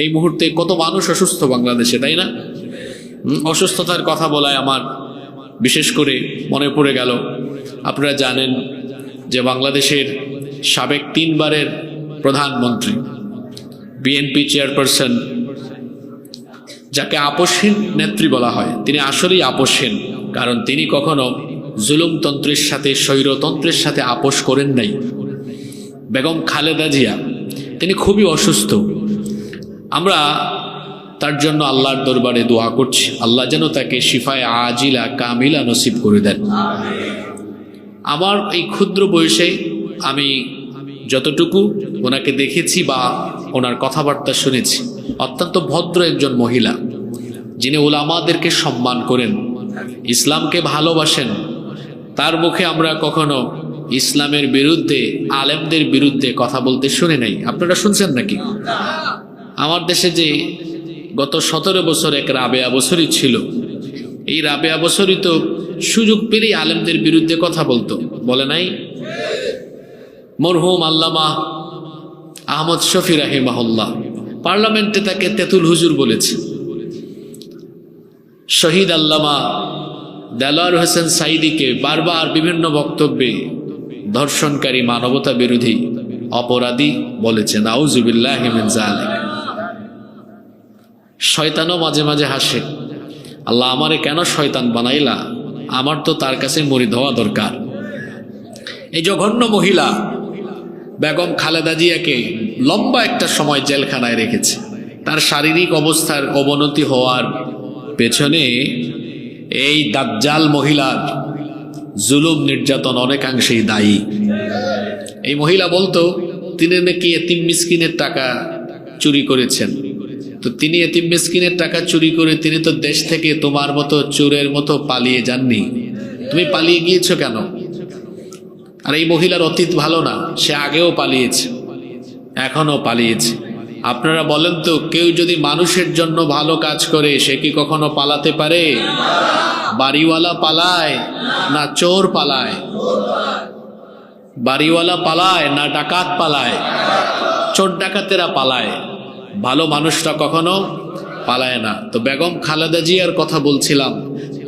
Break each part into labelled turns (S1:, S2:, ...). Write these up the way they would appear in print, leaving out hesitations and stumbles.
S1: এই মুহূর্তে কত মানুষ অসুস্থ বাংলাদেশে, তাই না? অসুস্থতার কথা বলায় আমার বিশেষ করে মনে পড়ে গেল, আপনারা জানেন যে বাংলাদেশের সাবেক 3 বারের প্রধানমন্ত্রী, বিএনপি চেয়ারপারসন, যাকে আপসহীন নেত্রী বলা হয়, তিনি আসলেই আপসহীন। কারণ তিনি কখনো জুলুমতন্ত্রের সাথে, স্বৈরতন্ত্রের সাথে আপোষ করেন নাই। বেগম খালেদা জিয়া, তিনি খুবই অসুস্থ। আমরা তার জন্য আল্লাহর দরবারে দোয়া করছি, আল্লাহ যেন তাকে শিফায়ে আজিলা কামিলা নসিব করে দেন। আমার এই ক্ষুদ্র বয়সে আমি যতটুকু ওনাকে দেখেছি বা ওনার কথাবার্তা শুনেছি, অত্যন্ত ভদ্র একজন মহিলা, যিনি উলামাদেরকে সম্মান করেন, ইসলামকে ভালোবাসেন। তার মুখে আমরা কখনো ইসলামের বিরুদ্ধে, আলেমদের বিরুদ্ধে কথা বলতে শুনে নাই। আপনারা শুনছেন নাকি? আমার দেশে যে গত 17 বছর এক রাবেয়া বছরই ছিল, এই রাবেয়া বছরই তো সুযোগ পেলেই আলেমদের বিরুদ্ধে কথা বলতো, বলে নাই? মরহুম আল্লামা আহমদ শফি রাহিমাহুল্লাহ পার্লামেন্টে তাকে তেতুল হুজুর বলেছে। শহীদ আল্লামা দেলোয়ার হোসেন সাইদিকে বারবার বিভিন্ন বক্তব্যে ধর্ষণকারী, মানবতা বিরোধী, অপরাধী বলেছে। নাউজুবিল্লাহি মিন যালিক। শয়তানও মাঝে মাঝে হাসে, আল্লাহ আমারে কেন শয়তান বানাইলা, আমার তো তার কাছে মরিদ হওয়া দরকার। এই জঘন্য মহিলা বেগম খালেদা জিয়াকে লম্বা একটা সময় জেলখানায় রেখেছে। তার শারীরিক অবস্থার অবনতি হওয়ার পেছনে এই দাজ্জাল মহিলার জুলুম, নির্যাতন অনেকাংশেই দায়ী। এই মহিলা বলতো তিনি নাকি এতিম মিসকিনের টাকা চুরি করেছেন। তো তিনি এতিম মিসকিনের টাকা চুরি করে তিনি তো দেশ থেকে তোমার মতো চোরের মতো পালিয়ে যাননি, তুমি পালিয়ে গিয়েছো কেন? আর এই মহিলার অতীত ভালো না, সে আগেও পালিয়েছে, এখনো পালিয়েছে। আপনারা বলেন তো, কেউ যদি মানুষের জন্য ভালো কাজ করে সে কি কখনো পালাতে পারে? বাড়িওয়ালা পালায় না চোর পালায়? বাড়িওয়ালা পালায় না ডাকাত পালায়? চোর ডাকাতেরা পালায়, ভালো মানুষরা কখনো পালায় না। তো বেগম খালেদা জিয়ার কথা বলছিলাম,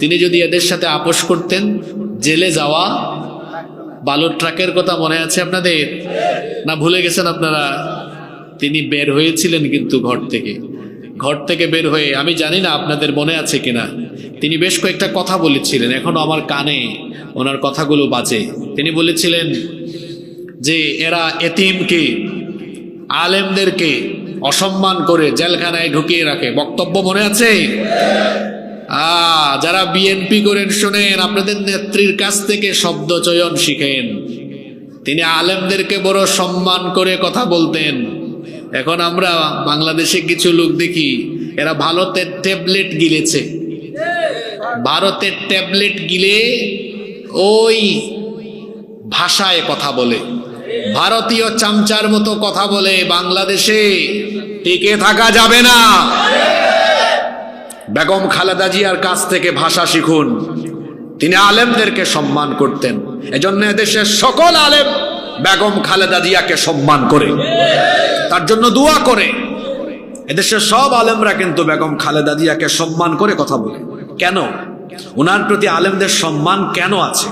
S1: তিনি যদি এদের সাথে আপোষ করতেন, জেলে যাওয়া, বালুর ট্রাকের কথা মনে আছে আপনাদের না ভুলে গেছেন আপনারা? তিনি বের হয়েছিলেন কিন্তু ঘর থেকে বের হয়ে, আমি জানি না আপনাদের মনে আছে কিনা, তিনি বেশ কয়েকটা কথা বলেছিলেন, এখনো আমার কানে ওনার কথাগুলো বাজে। তিনি বলেছিলেন যে এরা এতিমকে, আলেমদেরকে অসম্মান করে জেলখানায় ঢুকিয়ে রাখে। বক্তব্য মনে আছে? যারা বিএনপি করেন শোনেন, আপনাদের নেত্রীর কাছ থেকে শব্দ চয়ন শিখেন। তিনি আলেমদেরকে বড় সম্মান করে কথা বলতেন। এখন আমরা বাংলাদেশে কিছু লোক দেখি, এরা ভারতের ট্যাবলেট গিলেছে, ভারতের ট্যাবলেট গিলে ওই ভাষায় কথা বলে, ভারতীয় চামচার মতো কথা বলে। বাংলাদেশে টিকে থাকা যাবে না। বেগম খালেদা জিয়ার কাছ থেকে ভাষা শিখুন। তিনি আলেমদেরকে সম্মান করতেন, এজন্য এদেশের সকল আলেম বেগম খালেদা জিয়াকে সম্মান করে, তার জন্য দোয়া করে। এদেশের সব আলেমরা কিন্তু বেগম খালেদা জিয়াকে সম্মান করে কথা বলে। কেন? ওনার প্রতি আলেমদের সম্মান কেন আছে?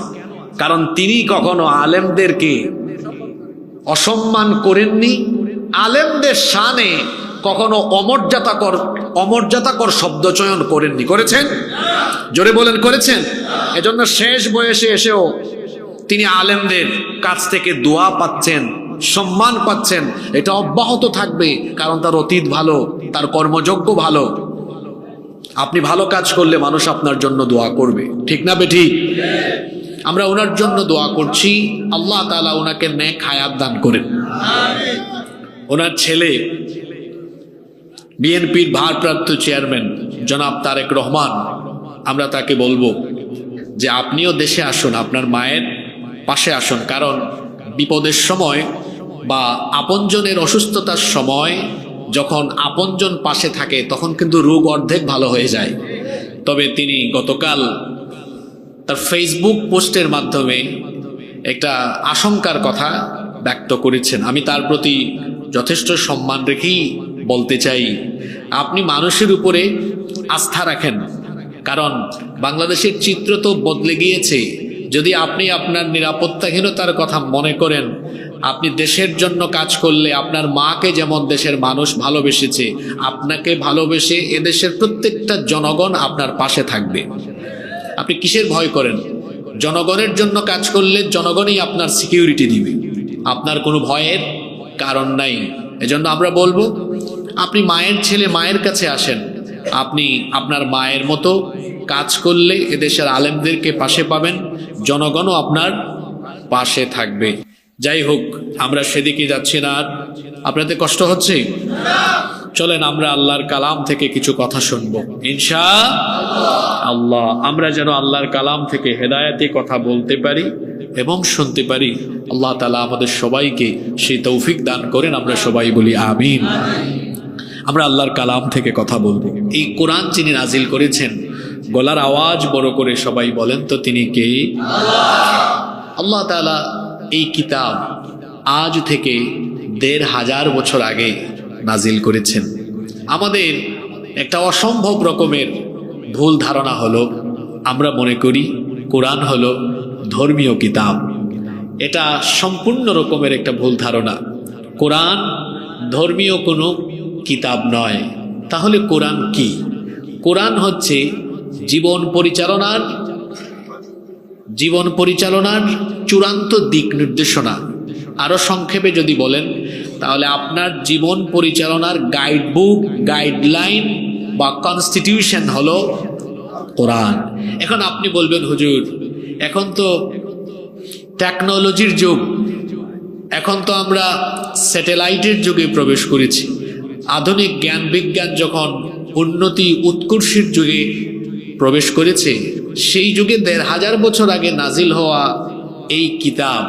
S1: কারণ তিনি কখনো আলেমদেরকে অসম্মান করেননি, আলেমদের শানে কখনো অমর্যাদাকর শব্দ চয়ন করেননি। করেছেন? জোরে বলেন, করেছেন? এজন্য শেষ বয়সে এসেও তিনি আলেমদের কাছ থেকে দোয়া পাচ্ছেন, সম্মান পাচ্ছেন। এটা অব্যাহত থাকবে, কারণ তার অতীত ভালো, তার কর্মযোগ্য ভালো। আপনি ভালো কাজ করলে মানুষ আপনার জন্য দোয়া করবে, ঠিক না বেঠিক? আমরা ওনার জন্য দোয়া করছি, আল্লাহ তাআলা ওনাকে নেক হায়াত দান করেন। ওনার ছেলে বিএনপির ভারপ্রাপ্ত চেয়ারম্যান জনাব তারেক রহমান, আমরা তাকে বলবো যে আপনিও দেশে আসুন, আপনার মায়ের পাশে আসুন। কারণ বিপদের সময় বা আপনজনের অসুস্থতার সময় যখন আপনজন পাশে থাকে, তখন কিন্তু রোগ অর্ধেক ভালো হয়ে যায়। তবে তিনি গতকাল তার ফেসবুক পোস্টের মাধ্যমে একটা আশঙ্কার কথা ব্যক্ত করেছেন। আমি তার প্রতি যথেষ্ট সম্মান রেখেই বলতে চাই, আপনি মানুষের উপরে আস্থা রাখেন, কারণ বাংলাদেশের চিত্র তো বদলে গিয়েছে। যদি আপনি আপনার নিরাপত্তাহীনতার কথা মনে করেন, আপনি দেশের জন্য কাজ করলে আপনার মাকে যেমন দেশের মানুষ ভালোবেসেছে, আপনাকে ভালোবেসে এদেশের প্রত্যেকটা জনগণ আপনার পাশে থাকবে। আপনি কিসের ভয় করেন? জনগণের জন্য কাজ করলে জনগণই আপনার সিকিউরিটি দিবে, আপনার কোনো ভয়ের কারণ নাই। এজন্য আমরা বলবো, আপনি মায়ের ছেলে, মায়ের কাছে আসেন। আপনি আপনার মায়ের মতো কাজ করলে এদেশের আলেমদেরকে পাশে পাবেন, জনগণও আপনার পাশে থাকবে। যাই হোক, আমরা সেদিকে যাচ্ছি না। আর আপনাদের কষ্ট হচ্ছে? চলেন আমরা আল্লাহর কালাম থেকে কিছু কথা শুনবো ইনশাআল্লাহ। আমরা যেন আল্লাহর কালাম থেকে হেদায়েতি কথা বলতে পারি এবং শুনতে পারি। আল্লাহ তাআলা আমাদের সবাইকে সেই তৌফিক দান করেন। আমরা সবাই বলি আমিন। আমরা আল্লাহর কালাম থেকে কথা বলবো। এই কোরআন যিনি নাজিল করেছেন, গলার আওয়াজ বড় করে সবাই বলেন তো তিনি কে? আল্লাহ তাআলা এই কিতাব আজ থেকে ১৫০০ বছর আগে নাজিল করেছেন। আমাদের একটা অসম্ভব রকমের ভুল ধারণা হলো, আমরা মনে করি কোরআন হলো ধর্মীয় কিতাব। এটা সম্পূর্ণ রকমের একটা ভুল ধারণা। কোরআন ধর্মীয় কোনো কিতাব নয়। তাহলে কোরআন কি? কোরআন হচ্ছে জীবন পরিচালনার চূড়ান্ত দিক নির্দেশনা। আরো সংক্ষেপে যদি বলেন, তাহলে আপনার জীবন পরিচালনার গাইডবুক, গাইডলাইন বা কনস্টিটিউশন হলো কোরআন। এখন আপনি বলবেন, হুজুর এখন তো টেকনোলজির যুগ, এখন তো আমরা স্যাটেলাইটের যুগে প্রবেশ করেছি। আধুনিক জ্ঞান বিজ্ঞান যখন উন্নতি উৎকর্ষের যুগে প্রবেশ করেছে, সেই যুগে ১৫০০ বছর আগে নাজিল হওয়া এই কিতাব,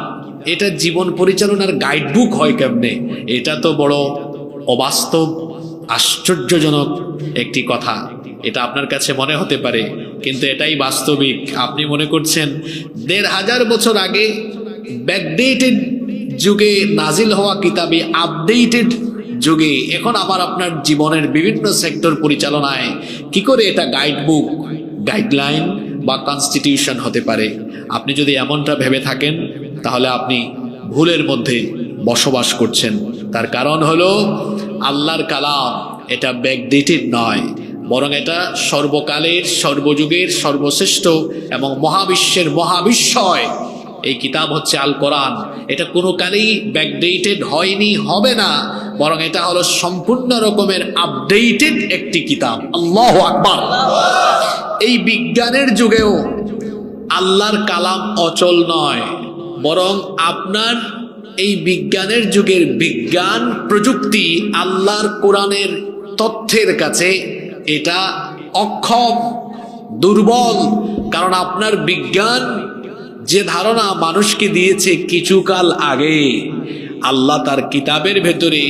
S1: এটা জীবন পরিচালনার গাইডবুক হয় কেমনে? এটা তো বড় অবাস্তব, আশ্চর্যজনক একটি কথা। এটা আপনার কাছে মনে হতে পারে, কিন্তু এটাই বাস্তবিক। আপনি মনে করছেন ১৫০০ বছর আগে ব্যাকডেটেড যুগে নাজিল হওয়া কিতাবে আপডেটেড যুগে এখন আবার আপনার জীবনের বিভিন্ন সেক্টর পরিচালনায় কি করে এটা গাইডবুক, গাইডলাইন বা কনস্টিটিউশন হতে পারে? আপনি যদি এমনটা ভেবে থাকেন, তাহলে আপনি ভুলের মধ্যে বসবাস করছেন। তার কারণ হলো আল্লাহর কালাম এটা ব্যাকডেটেড নয়, বরং এটা সর্বকালের, সর্বযুগের সর্বশ্রেষ্ঠ এবং মহাবিশ্বের মহাবিস্ময়। এই কিতাব হচ্ছে আল কোরআন। এটা কোনো কালেই ব্যাকডেটেড হয়নি, হবে না, বরং এটা হলো সম্পূর্ণ রকমের আপডেটেড একটি কিতাব। আল্লাহু আকবার। এই বিজ্ঞানের যুগেও আল্লাহর কালাম অচল নয়, বরং আপনার এই বিজ্ঞানের যুগের বিজ্ঞান প্রযুক্তি আল্লাহর কোরআনের তথ্যের কাছে এটা অক্ষম, দুর্বল। কারণ আপনার বিজ্ঞান যে ধারণা মানুষকে দিয়েছে কিছুকাল আগে, আল্লাহ তার কিতাবের ভেতরে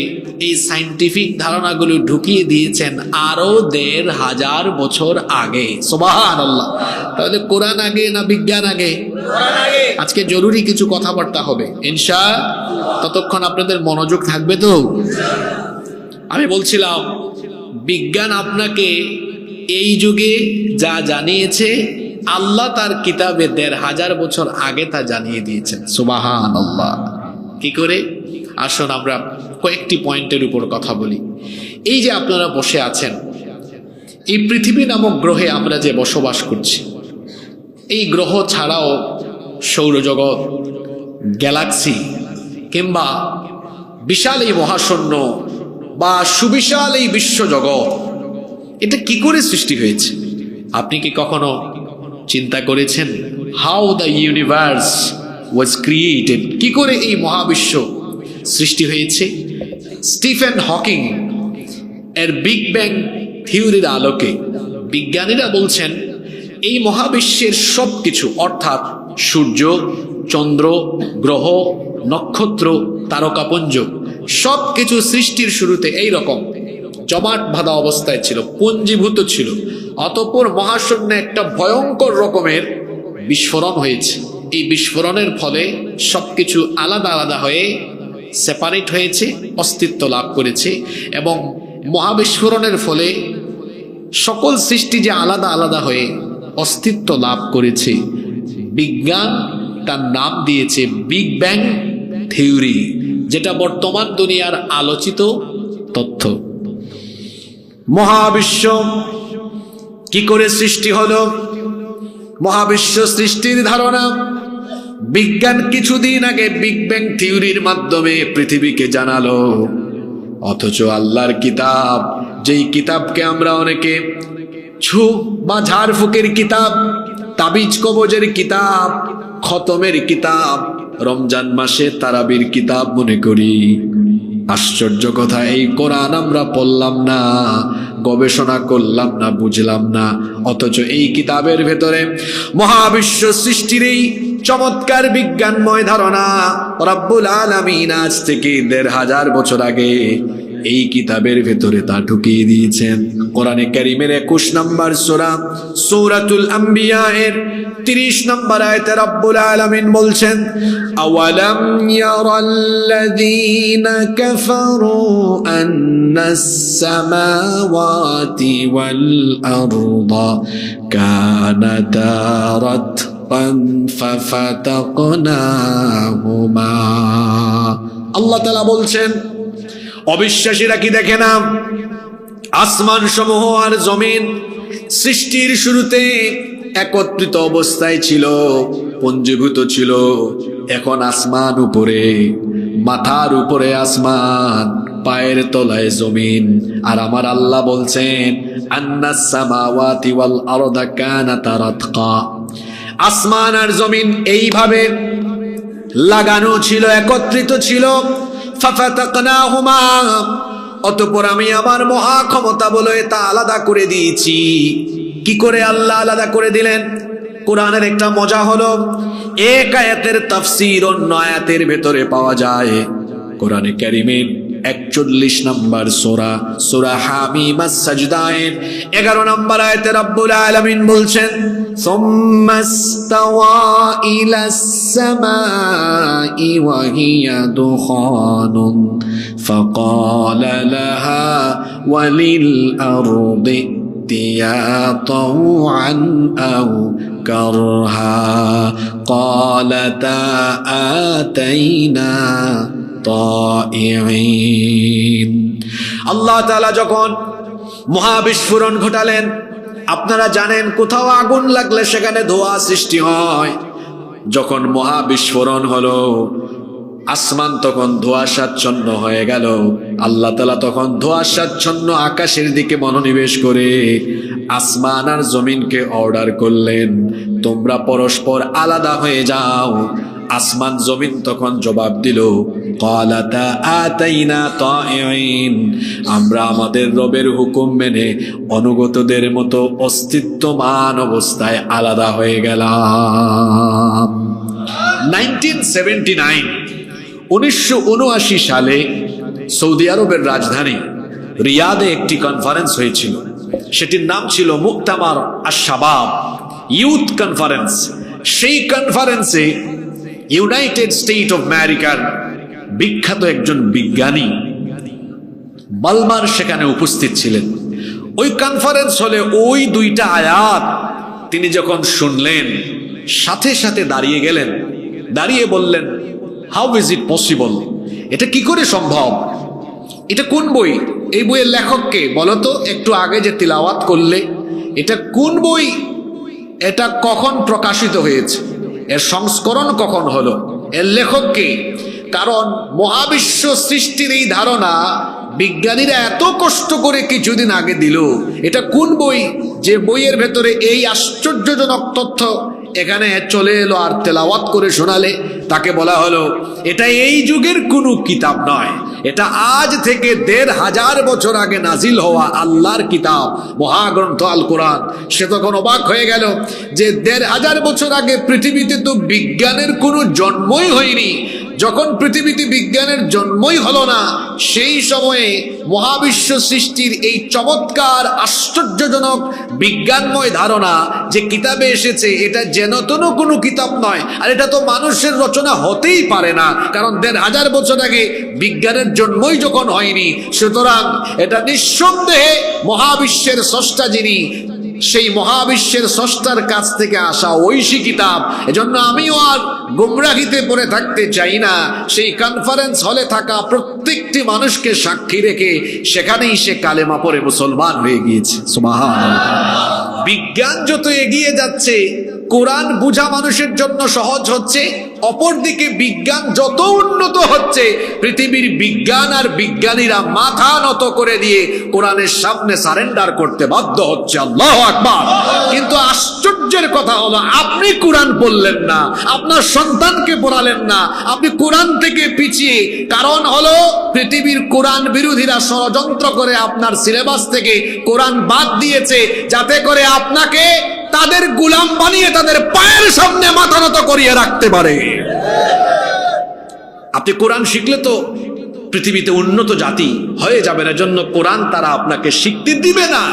S1: এই সায়েন্টিফিক ধারণাগুলো ঢুকিয়ে দিয়েছেন আরো ১৫০০ বছর আগে। সুবহানাল্লাহ। তাহলে কোরআন আগে না বিজ্ঞান আগে? আজকে জরুরি কিছু কথাবার্তা হবে ইনশাআল্লাহ। ততক্ষণ আপনাদের মনোযোগ থাকবে তো? আমি বলছিলাম, বিজ্ঞান আপনাকে এই যুগে যা জানিয়েছে, আল্লাহ তার কিতাবে ১৫০০ বছর আগে তা জানিয়ে দিয়েছেন। সুবহানাল্লাহ। কি করে? আসুন আমরা কয়েকটি পয়েন্টের উপর কথা বলি। এই যে আপনারা বসে আছেন, এই পৃথিবী নামক গ্রহে আমরা যে বসবাস করছি, এই গ্রহ ছাড়াও সৌরজগৎ, গ্যালাক্সি কিংবা বিশাল এই মহাশূন্য বা সুবিশাল এই বিশ্বজগৎ, এটা কি করে সৃষ্টি হয়েছে? আপনি কি কখনো চিন্তা করেছেন? How the universe was created, কি করে এই মহাবিশ্ব সৃষ্টি হয়েছে? স্টিফেন হকিং এর বিগ ব্যাং থিওরির আলোকে বিজ্ঞানীরা বলছেন, এই মহাবিশ্বের সবকিছু, অর্থাৎ সূর্য, চন্দ্র, গ্রহ, নক্ষত্র, তারকাপুঞ্জ, সবকিছু সৃষ্টির শুরুতে এই রকম জমাট বাঁধা অবস্থায় ছিল, পুঞ্জীভূত ছিল। অতঃপর মহাশূন্যে একটা ভয়ঙ্কর রকমের বিস্ফোরণ হয়েছে। এই বিস্ফোরণের ফলে সবকিছু আলাদা আলাদা হয়ে সেপারেট হয়েছে, অস্তিত্ব লাভ করেছে এবং মহাবিস্ফোরণের ফলে সকল সৃষ্টি যে আলাদা আলাদা হয়ে অস্তিত্ব লাভ করেছে, বিজ্ঞান তার নাম দিয়েছে বিগ ব্যাং থিওরি, যেটা বর্তমান দুনিয়ার আলোচিত তথ্য। মহাবিশ্ব কি করে সৃষ্টি হলো, মহাবিশ্ব সৃষ্টির ধারণা বিজ্ঞান কিছুদিন আগে বিগ ব্যাং থিওরির মাধ্যমে পৃথিবীকে জানালো। অথচ আল্লাহর কিতাব, যেই কিতাবকে আমরা অনেকে ছু বা ঝাড়ফুকের কিতাব, তাবিজ কবজের কিতাব, খতমের কিতাব, রমজান মাসে তারাবির কিতাব মনে করি, আশ্চর্য কথা, এই কোরআন আমরা পড়লাম না, গবেষণা করলাম না, বুঝলাম না, অথচ এই কিতাবের ভেতরে মহাবিশ্ব সৃষ্টির এই চমৎকার বিজ্ঞানময় ধারণা রব্বুল আলামিন আজ থেকে ১৫০০ বছর আগে এই কিতাবের ভেতরে তা ঢুকিয়ে দিয়েছেন। কোরআনে কারীমের ২১ নম্বর সূরা সূরাতুল আম্বিয়া এর ৩০ নম্বর আয়াতে রব্বুল আলামিন বলছেন, আওয়ালাম ইয়ারাল্লাযীনা কাফারু আন্নাস সামাওয়াতি ওয়াল আরদা কানাতা রাতকান ফাফাতাকনাহুমা। আল্লাহ তাআলা বলছেন, অবিশ্বাসীরা কি দেখে না, আসমান সমূহ আর জমিন সৃষ্টির শুরুতে একত্রিত অবস্থায় ছিল, পঞ্জীভূত ছিল। এখন আসমান উপরে, মাথার উপরে আসমান, পায়ের তলায় জমিন। আর আমার আল্লাহ বলছেন, আন্নাস সামাওয়াতি ওয়াল আরদা কানাতা রাতকা, আসমান আর জমিন এইভাবে লাগানো ছিল, একত্রিত ছিল। ফাফাতাকনাহুমা, অতঃপর আমি আমার মহা ক্ষমতা বলে তা আলাদা করে দিয়েছি। কি করে আল্লাহ আলাদা করে দিলেন? কোরআনের একটা মজা হলো, এক আয়াতের তাফসীর অন্য আয়াতের ভেতরে পাওয়া যায়। কোরআনে কারীমের ৪১ নম্বর সূরা, সূরা হামিম আস-সাজদা এর ১১ নম্বর আয়াতে রব্বুল আলামিন বলছেন, সুম্মাস্তাওয়া ইলাস সামাই ওয়া হিয়া দুখানুন ফাকালা লাহা ওয়ালিল আরদি ائتيا طوعا أو كرها قالتا آتينا طائعين। আল্লাহ তাআলা যখন মহাবিস্ফোরণ ঘটালেন, আপনারা জানেন কোথাও আগুন লাগলে সেখানে ধোঁয়া সৃষ্টি হয়। যখন মহাবিস্ফোরণ হলো, আসমান তখন ধোঁয়াশাচ্ছন্ন হয়ে গেল। আল্লাহ তাআলা তখন ধোঁয়াশাচ্ছন্ন আকাশের দিকে মনোনিবেশ করে আসমান আর জমিনকে অর্ডার করলেন, তোমরা পরস্পর আলাদা হয়ে যাও। আসমান জমিন তখন জবাব দিল, ক্বালাতা আতাইনা তাইঈন, আমরা আমাদের রবের হুকুম মেনে অনুগতদের মতো অস্তিত্বমান অবস্থায় আলাদা হয়ে গেলাম। 1979 সালে সৌদি আরবের রাজধানী রিয়াদে একটি কনফারেন্স হয়েছিল। সেটির নাম ছিল মুক্তামার আশ-শাবাব, ইউথ কনফারেন্স। সেই কনফারেন্সে ইউনাইটেড স্টেট অফ আমেরিকার বিখ্যাত একজন বিজ্ঞানী বালমার সেখানে উপস্থিত ছিলেন। ওই কনফারেন্স হলে ওই দুইটা আয়াত তিনি যখন শুনলেন, সাথে সাথে দাঁড়িয়ে গেলেন, দাঁড়িয়ে বললেন, হাউ ইজ ইট পসিবল, এটা কি করে সম্ভব? এটা কোন বই? এই বইয়ের লেখককে বলতো, একটু আগে যে তিলাওয়াত করলে, এটা কোন বই? এটা কখন প্রকাশিত হয়েছে? এর সংস্করণ কখন হলো? এর লেখককে? কারণ মহাবিশ্ব সৃষ্টির এই ধারণা বিজ্ঞানীরা এত কষ্ট করে কিছুদিন আগে দিল, এটা কোন বই যে বইয়ের ভেতরে এই আশ্চর্যজনক তথ্য এখানে চলে এলো আর তেলাওয়াত করে শোনালে? তাকে বলা হলো, এটা এই যুগের কোনো কিতাব নয়, এটা আজ থেকে ১৫০০ বছর আগে নাজিল হওয়া আল্লাহর কিতাব, মহাগ্রন্থ আল কোরআন। সে তখন অবাক হয়ে গেল যে ১৫০০ বছর আগে পৃথিবীতে তো বিজ্ঞানের কোনো জন্মই হয়নি, যখন পৃথিবীতে বিজ্ঞানের জন্মই হলো না, সেই সময়ে মহাবিশ্ব সৃষ্টির এই চমৎকার আশ্চর্যজনক বিজ্ঞানময় ধারণা যে কিতাবে এসেছে, এটা যেন তেন কোনো কিতাব নয়, আর এটা তো মানুষের রচনা হতেই পারে না, কারণ ১৫০০ বছর আগে বিজ্ঞানের জন্মই যখন হয়নি, সুতরাং এটা নিঃসন্দেহে মহাবিশ্বের স্রষ্টা যিনি, সেই মহাবিশ্বের স্রষ্টার কাছ থেকে আসা ঐশী কিতাব। এজন্য আমিও আর গুমরাহিতে পড়ে থাকতে চাই না। সেই কনফারেন্স হলে থাকা প্রত্যেকটি মানুষকে সাক্ষী রেখে সেখানেই সে কালেমা পড়ে মুসলমান হয়ে গিয়েছে। সুবহানাল্লাহ। বিজ্ঞান যত এগিয়ে যাচ্ছে, কোরআন বুঝা মানুষের জন্য সহজ হচ্ছে, অপরদিকে বিজ্ঞান যত উন্নত হচ্ছে, পৃথিবীর বিজ্ঞান আর বিজ্ঞানীরা মাথা নত করে দিয়ে কোরআনের সামনে সারেন্ডার করতে বাধ্য হচ্ছে। আল্লাহু আকবার। কিন্তু আশ্চর্যের কথা হলো, আপনি কোরআন পড়লেন না, আপনার সন্তানকে পড়ালেন না, আপনি কোরআন থেকে পিছিয়ে। কারণ হলো পৃথিবীর কোরআন বিরোধীরা ষড়যন্ত্র করে আপনার সিলেবাস থেকে কোরআন বাদ দিয়েছে, যাতে করে আপনাকে তাদের গোলাম বানিয়ে তাদের পায়ের সামনে মাথা নত করিয়ে রাখতে পারে। আপনি কোরআন শিখলে তো পৃথিবীতে উন্নত জাতি হয়ে যাবেন, এজন্য কোরআন তারা আপনাকে শিখতে দিবে না।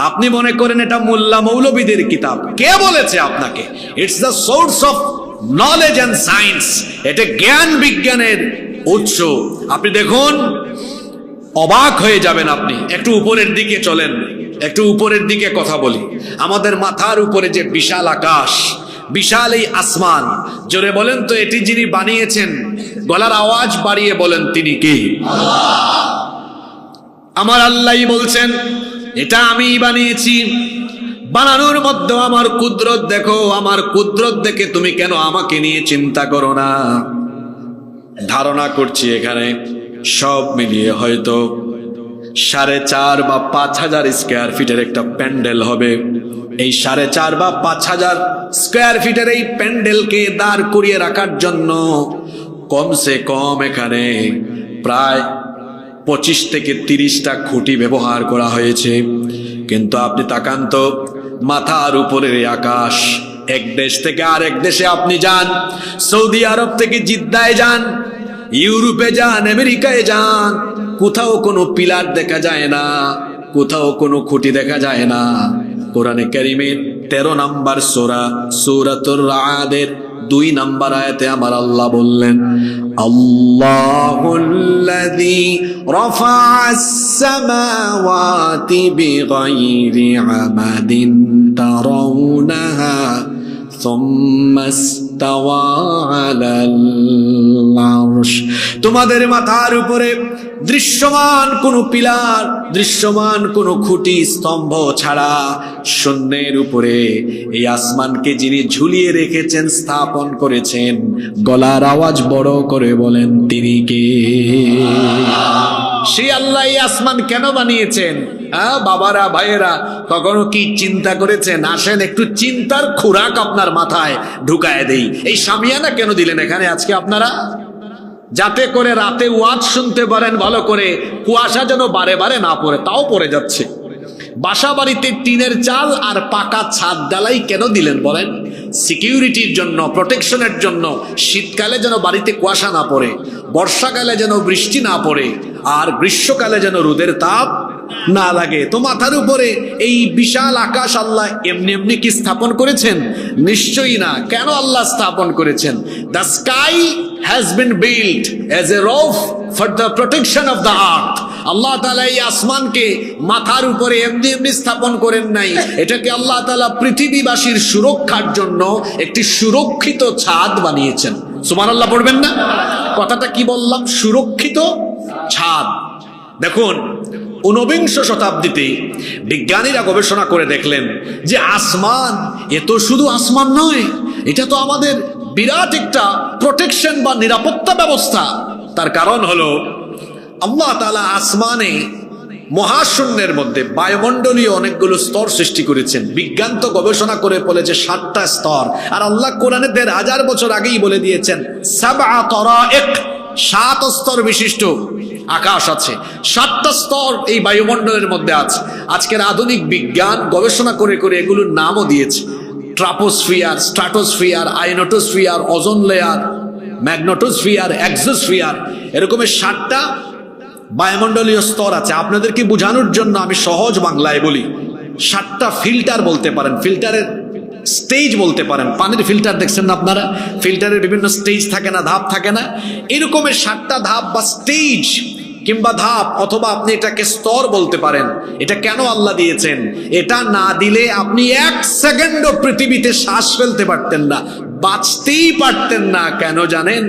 S1: আপনি মনে করেন এটা মোল্লা মৌলবীদের কিতাব, কে বলেছে আপনাকে? It's the source of knowledge and science, এটা জ্ঞান বিজ্ঞানের উৎস। আপনি দেখুন, অবাক হয়ে যাবেন। আপনি একটু উপরের দিকে চলেন, একটু উপরের দিকে কথা বলি। আমাদের মাথার উপরে যে বিশাল আকাশ, বিশাল এই আসমান, জোরে বলেন তো এটি যিনি বানিয়েছেন, গলার আওয়াজ বাড়িয়ে বলেন তিনি কে? আমার আল্লাহই বলছেন এটা আমিই বানিয়েছি। বানানোর মধ্যে আমার কুদরত দেখো, আমার কুদরত দেখে তুমি কেন আমাকে নিয়ে চিন্তা করো না? ধারণা করছি এখানে সব মিলিয়ে হয়তো ৪.৫ বা ৫,০০০ স্কোয়ার ফিটের একটা প্যান্ডেল হবে। এই ৪.৫ বা ৫,০০০ স্কোয়ার ফিটের এই প্যান্ডেলকে দাঁড় করিয়ে রাখার জন্য কমসে কম এখানে প্রায় ২৫ থেকে ৩০টা খুঁটি ব্যবহার করা হয়েছে। কিন্তু আপনি তাকান তো, মাথার উপরের আকাশ, এক দেশ থেকে আরেক দেশে আপনি যান, সৌদি আরব থেকে জিদ্দায় যান, ইউরোপে যান, আমেরিকায় যান, কোথাও কোনো পিলার দেখা যায় না, কোথাও কোনো খুঁটি দেখা যায় না। কোরআনে কারীমের 13 নম্বর সূরা সূরাতুর রা'দের 2 নম্বর আয়াতে আমার আল্লাহ বললেন, আল্লাহুল্লাযী রাফা'আস সামাওয়াতি বিগাইরি আমাদিন তারাউনাহা সুম্মা ইস্তাওয়া আলাল আরশ। তোমাদের মাথার উপরে দৃশ্যমান কোনো পিলার, দৃশ্যমান কোনো খুঁটি স্তম্ভ ছাড়া শূন্যের উপরে এই আসমানকে যিনি ঝুলিয়ে রেখেছেন, স্থাপন করেছেন, গলার আওয়াজ বড় করে বলেন তিনি কে? সেই আল্লাহ এই আসমান কেন বানিয়েছেন? বাবারা, ভাইয়েরা, কখনো কি চিন্তা করেছেন? আসেন একটু চিন্তার খোরাক আপনার মাথায় ঢুকায় দেই। এই শামিয়ানা কেন দিলেন এখানে আজকে আপনারা? যাতে করে রাতে ওয়াজ শুনতে পারেন ভালো করে, কুয়াশা যেন বারে বারে না পড়ে, তাও পড়ে যাচ্ছে। বাসা বাড়িতে টিনের চাল আর পাকা ছাদ ডালাই কেন দিলেন বলেন? সিকিউরিটির জন্য, প্রোটেকশনের জন্য। শীতকালে যেন বাড়িতে কুয়াশা না পড়ে, বর্ষাকালে যেন বৃষ্টি না পড়ে, আর গ্রীষ্মকালে যেন রোদের তাপ না লাগে। তো মাথার উপরে এই বিশাল আকাশ আল্লাহ এমনি এমনি কি স্থাপন করেছেন? নিশ্চয়ই না। কেন আল্লাহ স্থাপন করেছেন? The sky has been built as a roof for the protection of the earth. আল্লাহ তাআলা এই আসমানকে মাথার উপরে এমনি এমনি স্থাপন করেন নাই। এটাকে আল্লাহ তাআলা পৃথিবীবাসীর সুরক্ষার জন্য একটি সুরক্ষিত ছাদ বানিয়েছেন। সুবহানাল্লাহ পড়বেন না? কথাটা কি বললাম? সুরক্ষিত ছাদ। দেখুন, ঊনবিংশ শতাব্দীতে বিজ্ঞানীরা গবেষণা করে দেখলেন যে আসমান, এ তো শুধু আসমান নয়, এটা তো আমাদের বিরাট একটা প্রোটেকশন বা নিরাপত্তা ব্যবস্থা। তার কারণ হলো আল্লাহ তাআলা আসমানে মহাশূন্যের মধ্যে বায়ুমণ্ডলীয় অনেকগুলো স্তর সৃষ্টি করেছেন। বিজ্ঞান তো গবেষণা করে বলেছে 7টা স্তর, আর আল্লাহ কোরআনে 1500 বছর আগেই বলে দিয়েছেন 7 তারাইক, 7 স্তর বিশিষ্ট আকাশ আছে। 7টা স্তর এই বায়ুমণ্ডলের মধ্যে আছে। আজকের আধুনিক বিজ্ঞান গবেষণা করে করে এগুলোর নামও দিয়েছে: troposphere, stratosphere, ionosphere, ozone layer,
S2: magnetosphere, exosphere, এরকমের 7টা বায়ুমণ্ডলীয় স্তর আছে। আপনাদেরকে বোঝানোর জন্য আমি সহজ বাংলায় বলি, 7টা ফিল্টার বলতে পারেন, ফিল্টারের স্টেজ বলতে পারেন। পানির ফিল্টার দেখছেন না আপনারা? ফিল্টারের বিভিন্ন স্টেজ থাকে না, ধাপ থাকে না? এরকমের 7টা ধাপ বা স্টেজ কিংবা ধাপ, অথবা আপনি এটাকে স্তর বলতে পারেন। এটা কেন আল্লাহ দিয়েছেন? এটা না দিলে আপনি 1 সেকেন্ডও পৃথিবীতে শ্বাস ফেলতে পারতেন না, বাঁচতেই পারতেন না। কেন জানেন?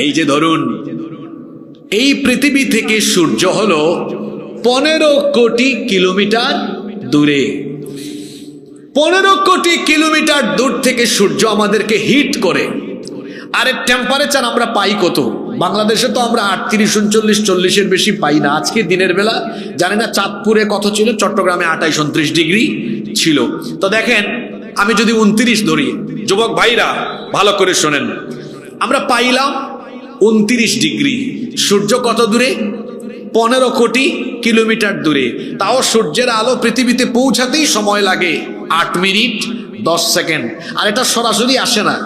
S2: এই যে ধরুন, এই পৃথিবী থেকে সূর্য হলো 15 কোটি কিলোমিটার দূরে। 15 কোটি কিলোমিটার দূর থেকে সূর্য আমাদেরকে হিট করে। আর এর টেম্পারেচার আমরা পাই কত? বাংলাদেশে তো আমরা 38, 39, 40-এর বেশি পাই না। আজকে দিনের বেলা জানি না চাঁদপুরে কত ছিল, চট্টগ্রামে 28, 29 ডিগ্রি ছিল। তো দেখেন, আমি যদি 29 ধরি, যুবক ভাইরা ভালো করে শোনেন, আমরা পাইলাম 29 ডিগ্রি। সূর্য কত দূরে? 15 কোটি কিলোমিটার দূরে। তাও সূর্যের আলো পৃথিবীতে পৌঁছাতেই সময় লাগে 8 মিনিট 10 সেকেন্ড। আর এটা সরাসরি আসে না,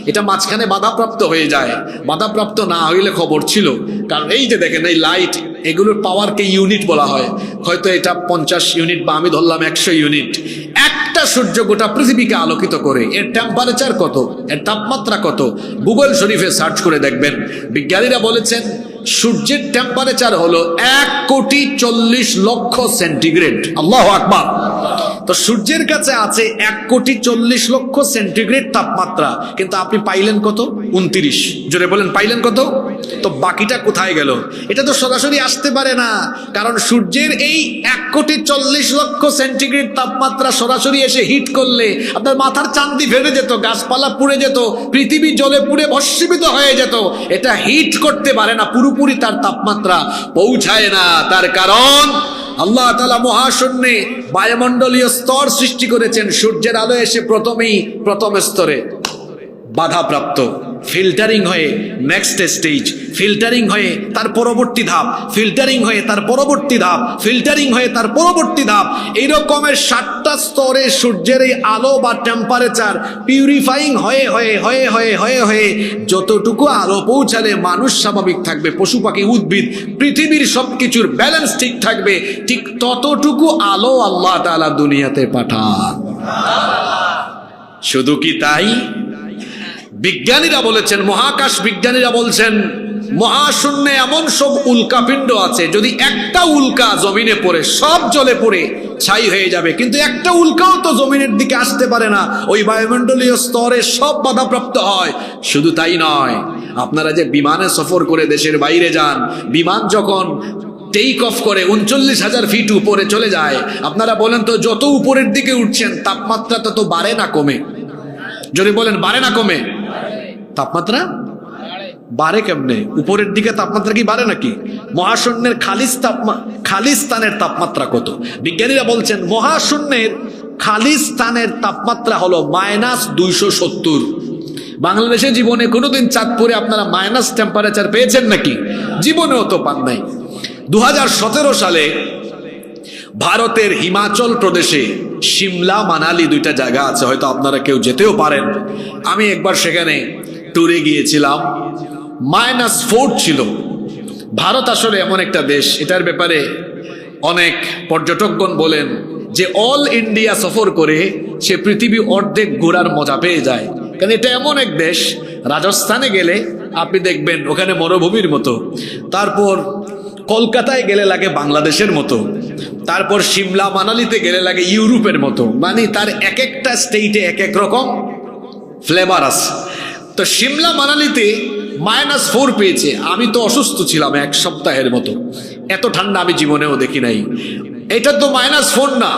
S2: এটা মাঝখানে বাধাপ্রাপ্ত হয়ে যায়। বাধাপ্রাপ্ত না হইলে খবর ছিল, কারণ এই যে দেখেন এই লাইট, এগুলোর পাওয়ারকে ইউনিট বলা হয়। হয়তো এটা 50 ইউনিট বা আমি ধরলাম 100 ইউনিট। একটা সূর্য গোটা পৃথিবীকে আলোকিত করে। এর টেম্পারেচার কত, এর তাপমাত্রা কত, গুগল শরীফে সার্চ করে দেখবেন। বিজ্ঞানীরা বলেছেন সূর্যের টেম্পারেচার হলো 1,40,00,000 সেন্টিগ্রেড। আল্লাহু আকবার। তো সূর্যের কাছে আছে 1,40,00,000 সেন্টিগ্রেড তাপমাত্রা, কিন্তু আপনি পাইলেন কত? 29। জোরে বলেন, পাইলেন কত? তো বাকিটা কোথায় গেল? এটা তো সরাসরি আসতে পারে না, কারণ সূর্যের এই 1,40,00,000 সেন্টিগ্রেড তাপমাত্রা সরাসরি এসে হিট করলে আপনার মাথার চান্দি ফেটে যেত, গাছপালা পুড়ে যেত, পৃথিবী জ্বলে পুড়ে ভস্মীভূত হয়ে যেত। এটা হিট করতে পারে না, পুরোপুরি তার তাপমাত্রা পৌঁছায় না। তার কারণ আল্লাহ তাআলা মহাশূন্যে বায়ুমণ্ডলীয় স্তর সৃষ্টি করেছেন। সূর্যের আলো এসে প্রথম স্তরে বাধাপ্রাপ্ত, ফিল্টারিং হয়ে নেক্সট স্টেজ, ফিল্টারিং হয়ে তার পরবর্তী ধাপ, ফিল্টারিং হয়ে তার পরবর্তী ধাপ, ফিল্টারিং হয়ে তার পরবর্তী ধাপ। এইরকমের 7টা স্তরে সূর্যের এই আলো বা টেম্পারেচার পিউরিফাইং হয়ে হয়ে হয়ে হয়ে হয়ে হয়ে যতটুকু আলো পৌঁছালে মানুষ স্বাভাবিক থাকবে, পশু পাখি উদ্ভিদ পৃথিবীর সবকিছুর ব্যালেন্স ঠিক থাকবে, ঠিক ততটুকু আলো আল্লাহ তাআলা দুনিয়াতে পাঠান। শুধু কি তাই? বিজ্ঞানীরা বলেছেন, মহাকাশ বিজ্ঞানীরা বলছেন, মহাশূন্যে এমন সব উল্কাপিণ্ড আছে, যদি একটা উল্কা জমিনে পড়ে সব জ্বলে পড়ে ছাই হয়ে যাবে, কিন্তু একটা উল্কাও তো জমিনের দিকে আসতে পারে না। ওই বায়ুমণ্ডলীয় স্তরে সব বাধাপ্রাপ্ত হয়। শুধু তাই নয়, আপনারা যে বিমানে সফর করে দেশের বাইরে যান, বিমান যখন টেক অফ করে 39,000 ফিট উপরে চলে যায়, আপনারা বলেন তো যত উপরের দিকে উঠছেন তাপমাত্রা তত বাড়ে না কমে? যদি বলেন বাড়ে না কমে? তাপমাত্রা বাড়ে কেমনে? উপরের দিকে তাপমাত্রা কি বাড়ে নাকি? মহাশূন্যের খালি স্থানের তাপমাত্রা কত? বিজ্ঞানীরা বলছেন মহাশূন্যের খালি স্থানের তাপমাত্রা হলো -270। বাংলাদেশের জীবনে কোনোদিন চাঁদপুরে আপনারা মাইনাস টেম্পারেচার পেয়েছেন নাকি? জীবনেও তো পান নাই। 2017 সালে ভারতের হিমাচল প্রদেশে সিমলা, মানালি 2টা জায়গা আছে, হয়তো আপনারা কেউ যেতেও পারেন। আমি একবার সেখানে ট্যুরে গিয়েছিলাম, -4 ছিল। ভারত আসলে এমন একটা দেশ, এটার ব্যাপারে অনেক পর্যটকগণ বলেন যে অল ইন্ডিয়া সফর করে সে পৃথিবী অর্ধেক ঘোরার মজা পেয়ে যায়। কারণ এটা এমন এক দেশ, রাজস্থানে গেলে আপনি দেখবেন ওখানে মরুভূমির মতো, তারপর কলকাতায় গেলে লাগে বাংলাদেশের মতো, তারপর সিমলা মানালিতে গেলে লাগে ইউরোপের মতো। মানে তার এক একটা স্টেটে এক এক রকম ফ্লেভার আছে। তো সিমলা মানালিতে -4 পেয়েছে। আমি তো অসুস্থ ছিলাম 1 সপ্তাহের মতো, এত ঠান্ডা আমি জীবনেও দেখি নাই। এটা তো -4 না,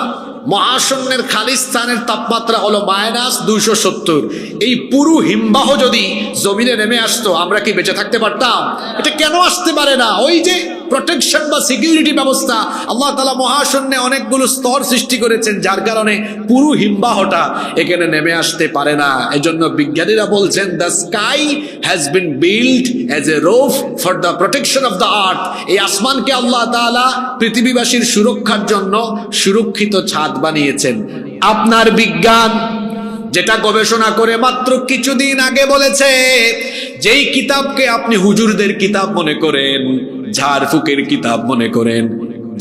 S2: মহাশূন্যের খালি স্থানের তাপমাত্রা হলো -270। এই পুরো হিমবাহ যদি জমিনে নেমে আসতো, আমরা কি বেঁচে থাকতে পারতাম? এটা কেন আসতে পারে না? ওই যে প্রোটেকশন বা সিকিউরিটি ব্যবস্থা, আল্লাহ তাআলা মহাশূন্যে অনেকগুলো স্তর সৃষ্টি করেছেন, যার কারণে পুরো হিমবাহটা এখানে নেমে আসতে পারে না। এজন্য বিজ্ঞানীরা বলছেন the sky has been built as a roof for the protection of the earth. এই আসমানকে আল্লাহ তাআলা পৃথিবীবাসীর সুরক্ষার জন্য সুরক্ষিত ছাদ বানিয়েছেন। আপনার বিজ্ঞান যেটা গবেষণা করে মাত্র কিছুদিন আগে বলেছে, যেই কিতাবকে আপনি হুজুরদের কিতাব মনে করেন, ঝাড়ফুকের কিতাব মনে করেন,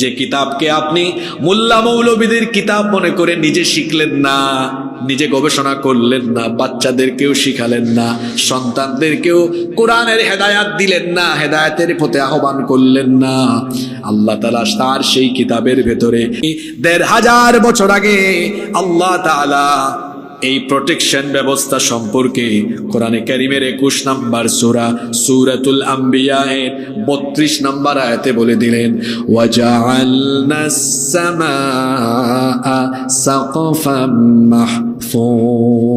S2: যে কিতাবকে আপনি মোল্লা মৌলবীদের কিতাব মনে করে নিজে শিখলেন না, নিজে গবেষণা করলেন না, বাচ্চাদেরকেও শিখালেন না, সন্তানদেরকেও কোরআনের হেদায়াত দিলেন না, হেদায়াতের পথে আহ্বান করলেন না, আল্লাহ তাআলা তার সেই কিতাবের ভেতরে ১৫০০ বছর আগে আল্লাহ তাআলা এই প্রোটেকশন ব্যবস্থা সম্পর্কে কোরআনে কারীমের ২১ নম্বর সূরা সূরাতুল আম্বিয়া এর ৩২ নম্বর আয়াতে বলে দিলেন, ওয়াজআলনাস সামাআ সাকফাম মাহফুযা।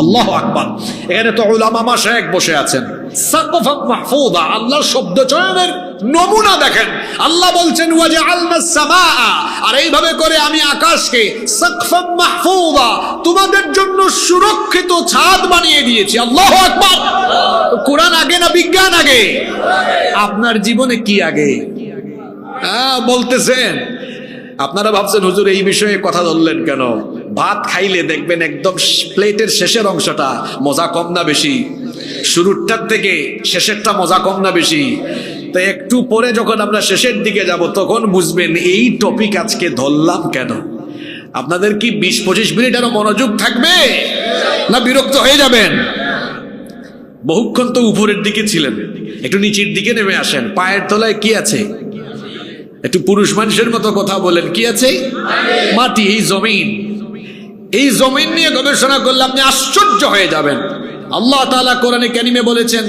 S2: আল্লাহু আকবার। এখানে তো উলামা মাশায়েখ বসে আছেন। সাকফাম মাহফুযা, আল্লাহর শব্দ চয়নের নমুনা দেখেন। আল্লাহ বলছেন ওয়াজআলনাস সামাআ, আর এইভাবে করে আমি আকাশকে সাকফাম মাহফুযা, তোমাদের জন্য সুরক্ষিত ছাদ বানিয়ে দিয়েছি। আল্লাহু আকবার। কোরআন আগে না বিজ্ঞান আগে? আপনার জীবনে কি আগে? বলতেছেন আপনারা ভাবছেন হুজুর এই বিষয়ে কথা বললেন কেন? ভাত খাইলে দেখবেন একদম প্লেটের শেষের অংশটা মজা কম না বেশি? শুরুরটার থেকে শেষেরটা মজা কম না বেশি? তো একটু পরে যখন আমরা শেষের দিকে যাব তখন বুঝবেন এই টপিক আজকে ধরলাম কেন। আপনাদের কি ২০-২৫ মিনিট আরো মনোযোগ থাকবে, না বিরক্ত হয়ে যাবেন? বহুক্ষণ তো উপরের দিকে ছিলেন, একটু নিচের দিকে নেমে আসেন। পায়ের তলায় কি আছে? একটু পুরুষ মানুষের মতো কথা বলেন, কি আছে? মাটি, এই জমিন। এই জমিন নিয়ে গবেষণা করলে আপনি আশ্চর্য হয়ে যাবেন। আল্লাহ তাআলা কোরআনে কারীমে বলেছেন,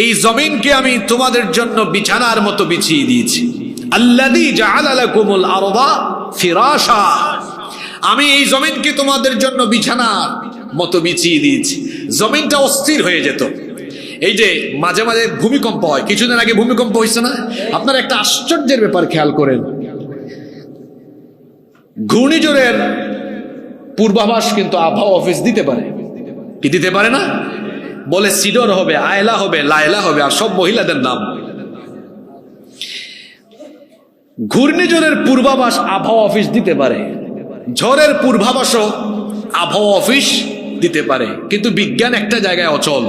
S2: এই জমিনকে আমি তোমাদের জন্য বিছানার মতো বিছিয়ে দিয়েছি। আল্লাযী জাআলা লাকুমুল আরদা ফিরাশা, আমি এই জমিনকে তোমাদের জন্য বিছানার মতো বিছিয়ে দিয়েছি। জমিনটা অস্থির হয়ে যেত। এই যে মাঝে মাঝে ভূমিকম্প হয়, কিছুদিন আগে ভূমিকম্প হয়েছে না? আপনারা একটা আশ্চর্যের ব্যাপার খেয়াল করেন, ঘূর্ণিঝড়ের পূর্বাভাস কিন্তু আবহাওয়া অফিস দিতে পারে, কি দিতে পারে না? বলে সিডর হবে, আয়লা হবে, লায়লা হবে, আর সব মহিলাদের নাম। ঘূর্ণিঝড়ের পূর্বাভাস আবহাওয়া অফিস দিতে পারে, ঝড়ের পূর্বাভাসও আবহাওয়া অফিস দিতে পারে, কিন্তু বিজ্ঞান একটা জায়গায় অচল।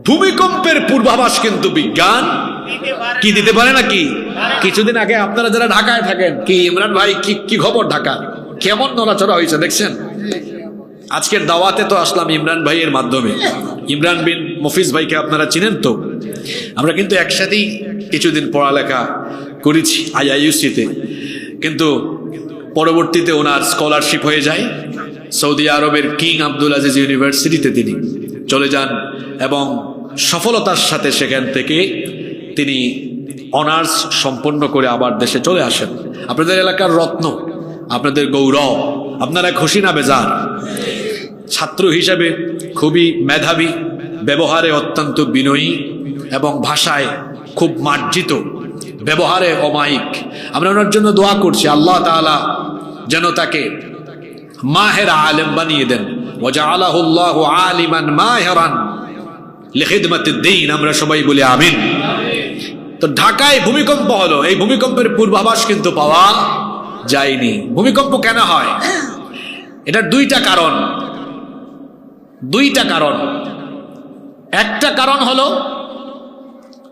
S2: ভূমিকম্পের পূর্বাভাস কিন্তু বিজ্ঞান কি দিতে পারে নাকি? কিছুদিন আগে আপনারা যারা ঢাকায় থাকেন, কি ইমরান ভাই কি খবর? ঢাকা কেমন নড়াচড়া হয়েছে দেখছেন? আজকের দাওয়াতে তো আসলাম ইমরান ভাইয়ের মাধ্যমে। ইমরান বিন মফিজ ভাইকে আপনারা চিনেন তো? আমরা কিন্তু একসাথেই কিছুদিন পড়ালেখা করেছি আইআইইউসিতে, কিন্তু পরবর্তীতে ওনার স্কলারশিপ হয়ে যায়। সৌদি আরবের কিং আব্দুল আজিজ ইউনিভার্সিটিতে তিনি চলে যান এবং সফলতার সাথে সেখান থেকে তিনি অনার্স সম্পন্ন করে আবার দেশে চলে আসেন। আপনাদের এলাকার রত্ন, আপনাদের গৌরব, আপনারা খুশি না বেজার? ছাত্র হিসাবে খুবই মেধাবী, ব্যবহারে অত্যন্ত বিনয়ী এবং ভাষায় খুব মার্জিত, ব্যবহারে অমায়িক। আমরা ওনার জন্য দোয়া করছি, আল্লাহ তাআলা যেন তাকে মাহের আলেম বানিয়ে দেন। ওয়াজআলাহুল্লাহু আলিমান মাহিরান লিখিদমাতিদ দ্বীন। আমরা সবাই বলি আমিন। তো ঢাকায় ভূমিকম্প হলো, এই ভূমিকম্পের পূর্বাভাস কিন্তু পাওয়া যায়নি। ভূমিকম্প কেন হয়? এটার দুইটা কারণ। একটা কারণ হলো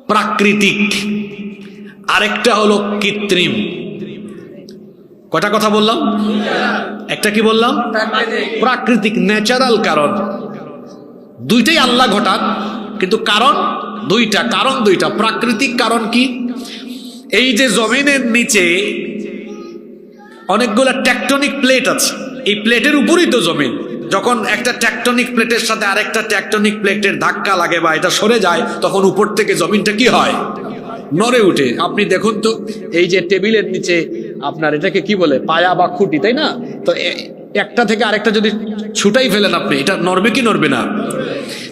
S2: প্রাকৃতিক, আরেকটা হলো কৃত্রিম। কয়টা কথা বললাম? একটা কি বললাম? প্রাকৃতিক, ন্যাচারাল কারণ। দুইটাই আল্লাহ ঘটান, কিন্তু কারণ দুইটা। প্রাকৃতিক কারণ কি? এই যে জমিনের নিচে অনেকগুলা টেকটনিক প্লেট আছে, এই প্লেটের উপরই তো জমিন। যখন একটা টেকটনিক প্লেটের সাথে আরেকটা টেকটনিক প্লেটের ধাক্কা লাগে বা এটা সরে যায়, তখন উপর থেকে জমিনটা কি হয়? নড়ে উঠে। আপনি দেখুন তো, এই যে টেবিলের নিচে আপনার এটাকে কি বলে? পায়া বা খুঁটি, তাই না? তো একটা থেকে আরেকটা যদি ছুটাই ফেলেন আপনি, এটা নড়বে কি নড়বে না?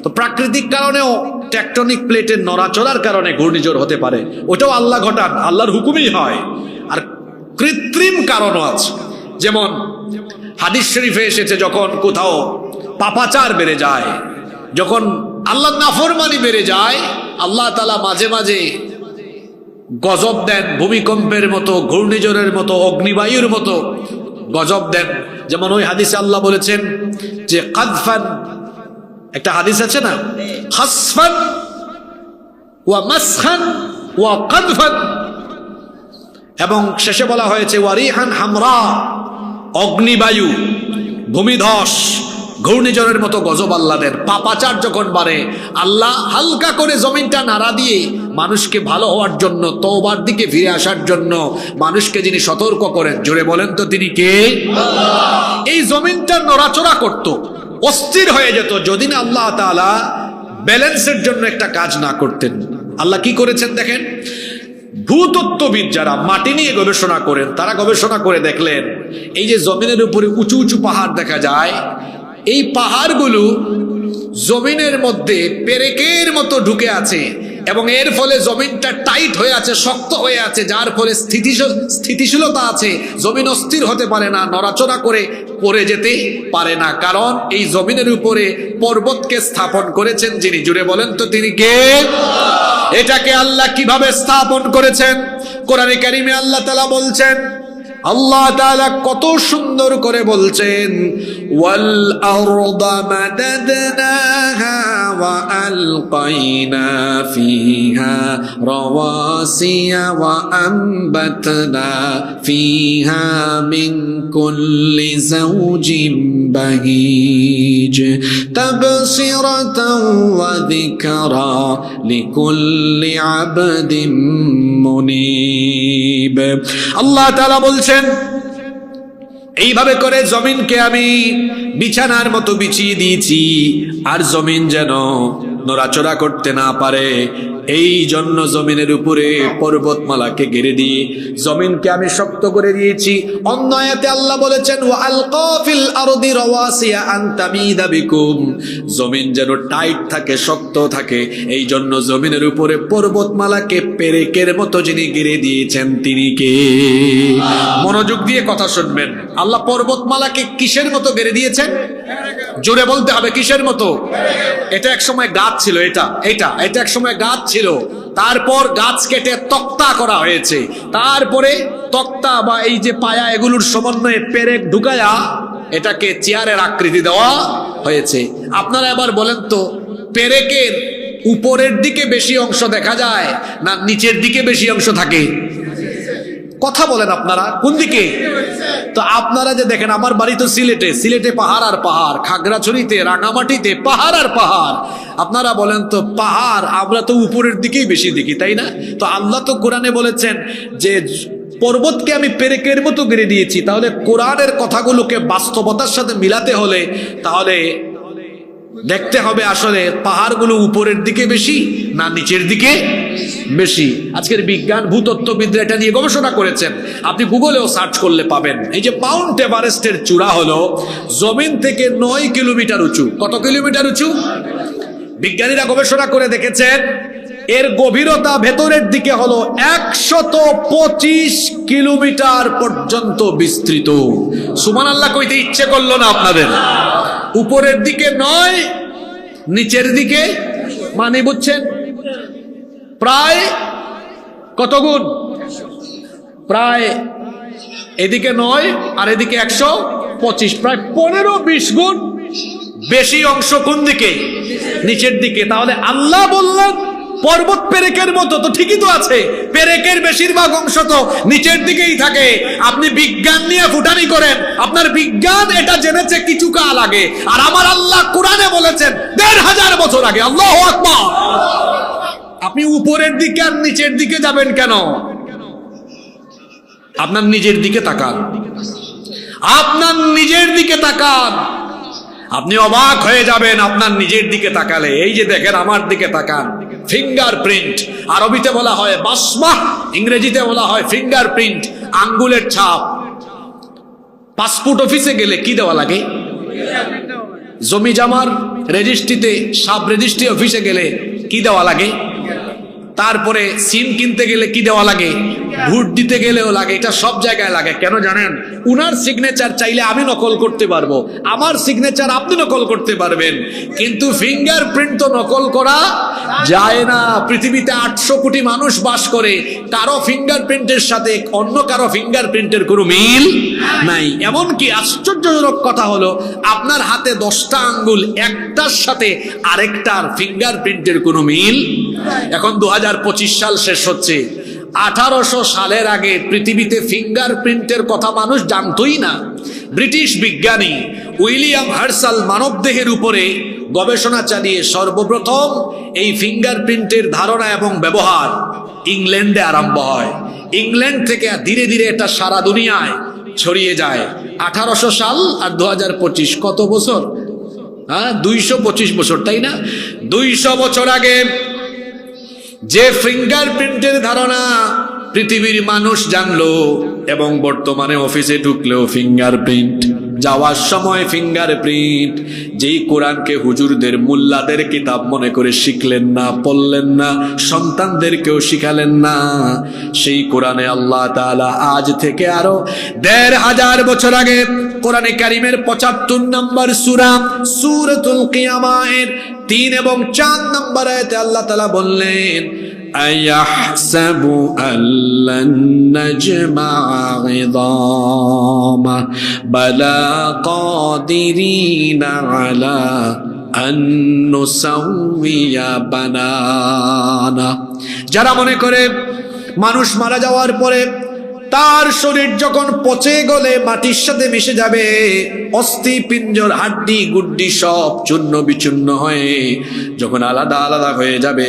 S2: তো প্রাকৃতিক কারণেও টেকটনিক প্লেটের নড়াচড়ার কারণে ঘূর্ণিঝড় হতে পারে, ওটাও আল্লাহ ঘটান, আল্লাহর হুকুমই হয়। আর কৃত্রিম কারণও আছে, যেমন হাদিস শরীফে এসেছে, যখন কোথাও পাপাচার বেড়ে যায়, যখন আল্লাহর নাফরমানি বেড়ে যায়, আল্লাহ তাআলা মাঝে মাঝে গজব দেন, ভূমিকম্পের মতো, ঘূর্ণিঝড়ের মতো, অগ্নিবায়ুর মতো গজব দেন। যেমন ওই হাদিসে আল্লাহ বলেছেন যে কাদফান, একটা হাদিস আছে না, খাসফান ওয়া মাসখান ওয়া কাদফান, এবং শেষে বলা হয়েছে ওয়ারিহান হামরা, অগ্নিবায়ু, ভূমিধস, ঘূর্ণিঝড়ের মতো গজব আল্লাহদের। পাপাচার যখন বাড়ে, আল্লাহ হালকা করে জমিনটা নাড়া দিয়ে মানুষকে ভালো হওয়ার জন্য, তওবার দিকে ফিরে আসার জন্য মানুষকে যিনি সতর্ক করেন, জোরে বলেন তো তিনি কে? এই জমিনটা নড়াচড়া করত, অস্থির হয়ে যেত যদি না আল্লাহ তাআলা ব্যালেন্সের জন্য একটা কাজ না করতেন। আল্লাহ কি করেছেন দেখেন, ভূতত্ত্ববিদ যারা মাটি নিয়ে গবেষণা করেন, তারা গবেষণা করে দেখলেন এই যে জমিনের উপরে উঁচু উঁচু পাহাড় দেখা যায়, এই পাহাড়গুলো জমিনের মধ্যে পেরেকের মতো ঢুকে আছে, এবং এর ফলে জমিনটা টাইট হয়ে আছে, শক্ত হয়ে আছে, যার ফলে স্থিতিশীলতা আছে, জমিন অস্থির হতে পারে না, নড়াচড়া করে পড়ে যেতে পারে না, কারণ এই জমিনের উপরে পর্বতকে স্থাপন করেছেন যিনি, জুড়ে বলেন তো তিনি কে? এটাকে আল্লাহ কিভাবে স্থাপন করেছেন? কোরআনে কারিমে আল্লাহ তাআলা বলছেন, আল্লাহ তাআলা কত সুন্দর করে বলছেন, ওয়াল আরদা মাদাদনাহা ওয়া আলকাইনা ফিহা রাওয়াসিয়া ওয়া আমবাতনা ফিহা মিন কুল্লি যাওজিন বাহিজ তাবসিরাতাও ওয়া যিকরা লিকুল্লি আবদিন মুনিব। আল্লাহ তাআলা বলছেন এইভাবে করে জমিনকে আমি বিছানার মতো বিছিয়ে দিয়েছি, আর জমিন যেন নড়াচড়া করতে না পারে, এই জন্য জমিনের উপরে পর্বতমালাকে ঘিরে দিয়ে জমিনকে আমি শক্ত করে দিয়েছি। অন্য আয়াতে আল্লাহ বলেছেন ওয়া আলকা ফিল আরদি রাওয়াসিয়া আন তামিদা বিকুম, জমিন যেন টাইট থাকে, শক্ত থাকে, এই জন্য জমিনের উপরে পর্বতমালাকে পেরেকের মতো যিনি ঘিরে দিয়েছেন তিনি কে? মনোযোগ দিয়ে কথা শুনবেন। আল্লাহ পর্বতমালাকে কিসের মতো ঘিরে দিয়েছেন? জোরে বলতে হবে, কিসের মতো? এটা এক সময় গাছ ছিল, এটা এক সময় গাছ ছিল, তারপর গাছ কেটে তক্তা করা হয়েছে, তারপরে তক্তা বা এই যে পায়া এগুলোর সমন্বয়ে পেরেক ঢুকায়া এটাকে চেয়ারের আকৃতি দেওয়া হয়েছে। আপনারা এবার বলেন তো, পেরেকের উপরের দিকে বেশি অংশ দেখা যায় না নিচের দিকে বেশি অংশ থাকে? কথা বলেন আপনারা, কোন দিকে? তো আপনারা যে দেখেন, আমার বাড়ি তো সিলেটে পাহাড় আর পাহাড়, খাগড়াছড়িতে, রাঙামাটিতে পাহাড় আর পাহাড়। আপনারা বলেন তো, পাহাড় আমরা তো উপরের দিকেই বেশি দেখি, তাই না? তো আল্লাহ তো কোরআনে বলেছেন যে পর্বতকে আমি পেরেকের মতো গেড়ে দিয়েছি। তাহলে কোরআনের কথাগুলোকে বাস্তবতার সাথে মিলাতে হলে তাহলে দেখতে হবে আসলে পাহাড়গুলো উপরের দিকে বেশি না নিচের দিকে বেশি। আজকের বিজ্ঞান ভূতত্ত্ববিদরা এটা নিয়ে গবেষণা করেছেন, আপনি গুগলেও সার্চ করলে পাবেন। এই যে মাউন্ট এভারেস্টের চূড়া হলো জমিন থেকে 9 কিলোমিটার উঁচু। কত কিলোমিটার উঁচু? বিজ্ঞানীরা গবেষণা করে দেখেছেন এর গভীরতা ভেতরের দিকে হলো 125 কিলোমিটার পর্যন্ত বিস্তৃত। সুবহানাল্লাহ কইতে ইচ্ছে করলো না আপনাদের? উপরের দিকে 9, নিচের দিকে মানে বুঝছেন প্রায় কত গুণ? প্রায় এদিকে 9 আর এদিকে 125, প্রায় 15-20 গুণ বেশি অংশ কোন দিকে? নিচের দিকে। তাহলে আল্লাহ বললেন পর্বত পেরেকের মতো, তো ঠিকই তো আছে, পেরেকের বেশিরভাগ অংশ তো নিচের দিকেই থাকে। আপনি বিজ্ঞান নিয়ে ফুটানি করেন, আপনার বিজ্ঞান এটা জেনেছে কিছু কাল আগে, আর আমার আল্লাহ কোরআনে বলেছেন 1500 বছর আগে। আল্লাহু আকবার। আপনি উপরের দিকে আর নিচের দিকে যাবেন কেন? আপনার নিজের দিকে তাকান, আপনার নিজের দিকে তাকান, আপনি অবাক হয়ে যাবেন আপনার নিজের দিকে তাকালে। এই যে দেখেন, আমার দিকে তাকান, ফিঙ্গারপ্রিন্ট, আরবিতে বলা হয় বাসমাহ, ইংরেজিতে বলা হয় ফিঙ্গারপ্রিন্ট, আঙ্গুলের ছাপ। পাসপোর্ট অফিসে গেলে কি দেওয়া লাগে? জমি জামার রেজিস্ট্রিতে, সাব রেজিস্ট্রি অফিসে গেলে কি দেওয়া লাগে? তারপরে সিম কিনতে গেলে কি দেওয়া লাগে, ভোট দিতে গেলেও লাগে, এটা সব জায়গায় লাগে। কেন জানেন? উনার সিগনেচার চাইলে আমি নকল করতে পারবো, আমার সিগনেচার আপনি নকল করতে পারবেন, কিন্তু ফিঙ্গারপ্রিন্ট তো নকল করা যায় না। পৃথিবীতে 800 কোটি মানুষ বাস করে, কারো ফিঙ্গারপ্রিন্টের সাথে অন্য কারো ফিঙ্গারপ্রিন্টের কোনো মিল নাই। এমনকি আশ্চর্যজনক কথা হলো, আপনার হাতে 10টা আঙ্গুল, একটার সাথে আরেকটার ফিঙ্গারপ্রিন্টের কোনো মিল। এখন 2025 সাল শেষ হচ্ছে, 1800 সালের আগে পৃথিবীতে ফিঙ্গারপ্রিন্টের কথা মানুষ জানতই না। ব্রিটিশ বিজ্ঞানী উইলিয়াম হার্সাল মানবদেহের উপরে গবেষণা চালিয়ে সর্বপ্রথম এই ফিঙ্গারপ্রিন্টের ধারণা এবং ব্যবহার ইংল্যান্ডে আরম্ভ হয়। ইংল্যান্ড থেকে ধীরে ধীরে এটা সারা দুনিয়ায় ছড়িয়ে যায়। 1800 সাল আর 2025 কত বছর? 225 বছর, তাই না? 200 বছর আগে যে ফিঙ্গারপ্রিন্টের ধারণা পৃথিবীর মানুষ জানলো, এবং বর্তমানে অফিসে ঢুকলেও ফিঙ্গারপ্রিন্ট, যাওয়ার সময় ফিঙ্গারপ্রিন্ট। যেই কোরআনকে হুজুরদের মুল্লাদের কিতাব মনে করে শিখলেন না, পড়লেন না, সন্তানদেরকেও শিখালেন না, সেই কোরআনে আল্লাহ তাআলা আজ থেকে আরো 1500 বছর আগে কোরআনে কারিমের 75 নম্বর সূরা সূরাতুল কিয়ামার 3 এবং 4 নম্বর আয়াতে আল্লাহ তাআলা বললেন, আয়াহসাবু আল্লান নাজমা'a 'idama বালা কাদিরিনা আলা আন নুসাউইয়া বানানা। যারা মনে করে মানুষ মারা যাওয়ার পরে তার শরীর যখন পচে গলে মাটির সাথে মিশে যাবে, অস্থি পিঞ্জর হাড্ডি গুড্ডি সব চূর্ণ বিচূর্ণ হয়ে যখন আলাদা আলাদা হয়ে যাবে,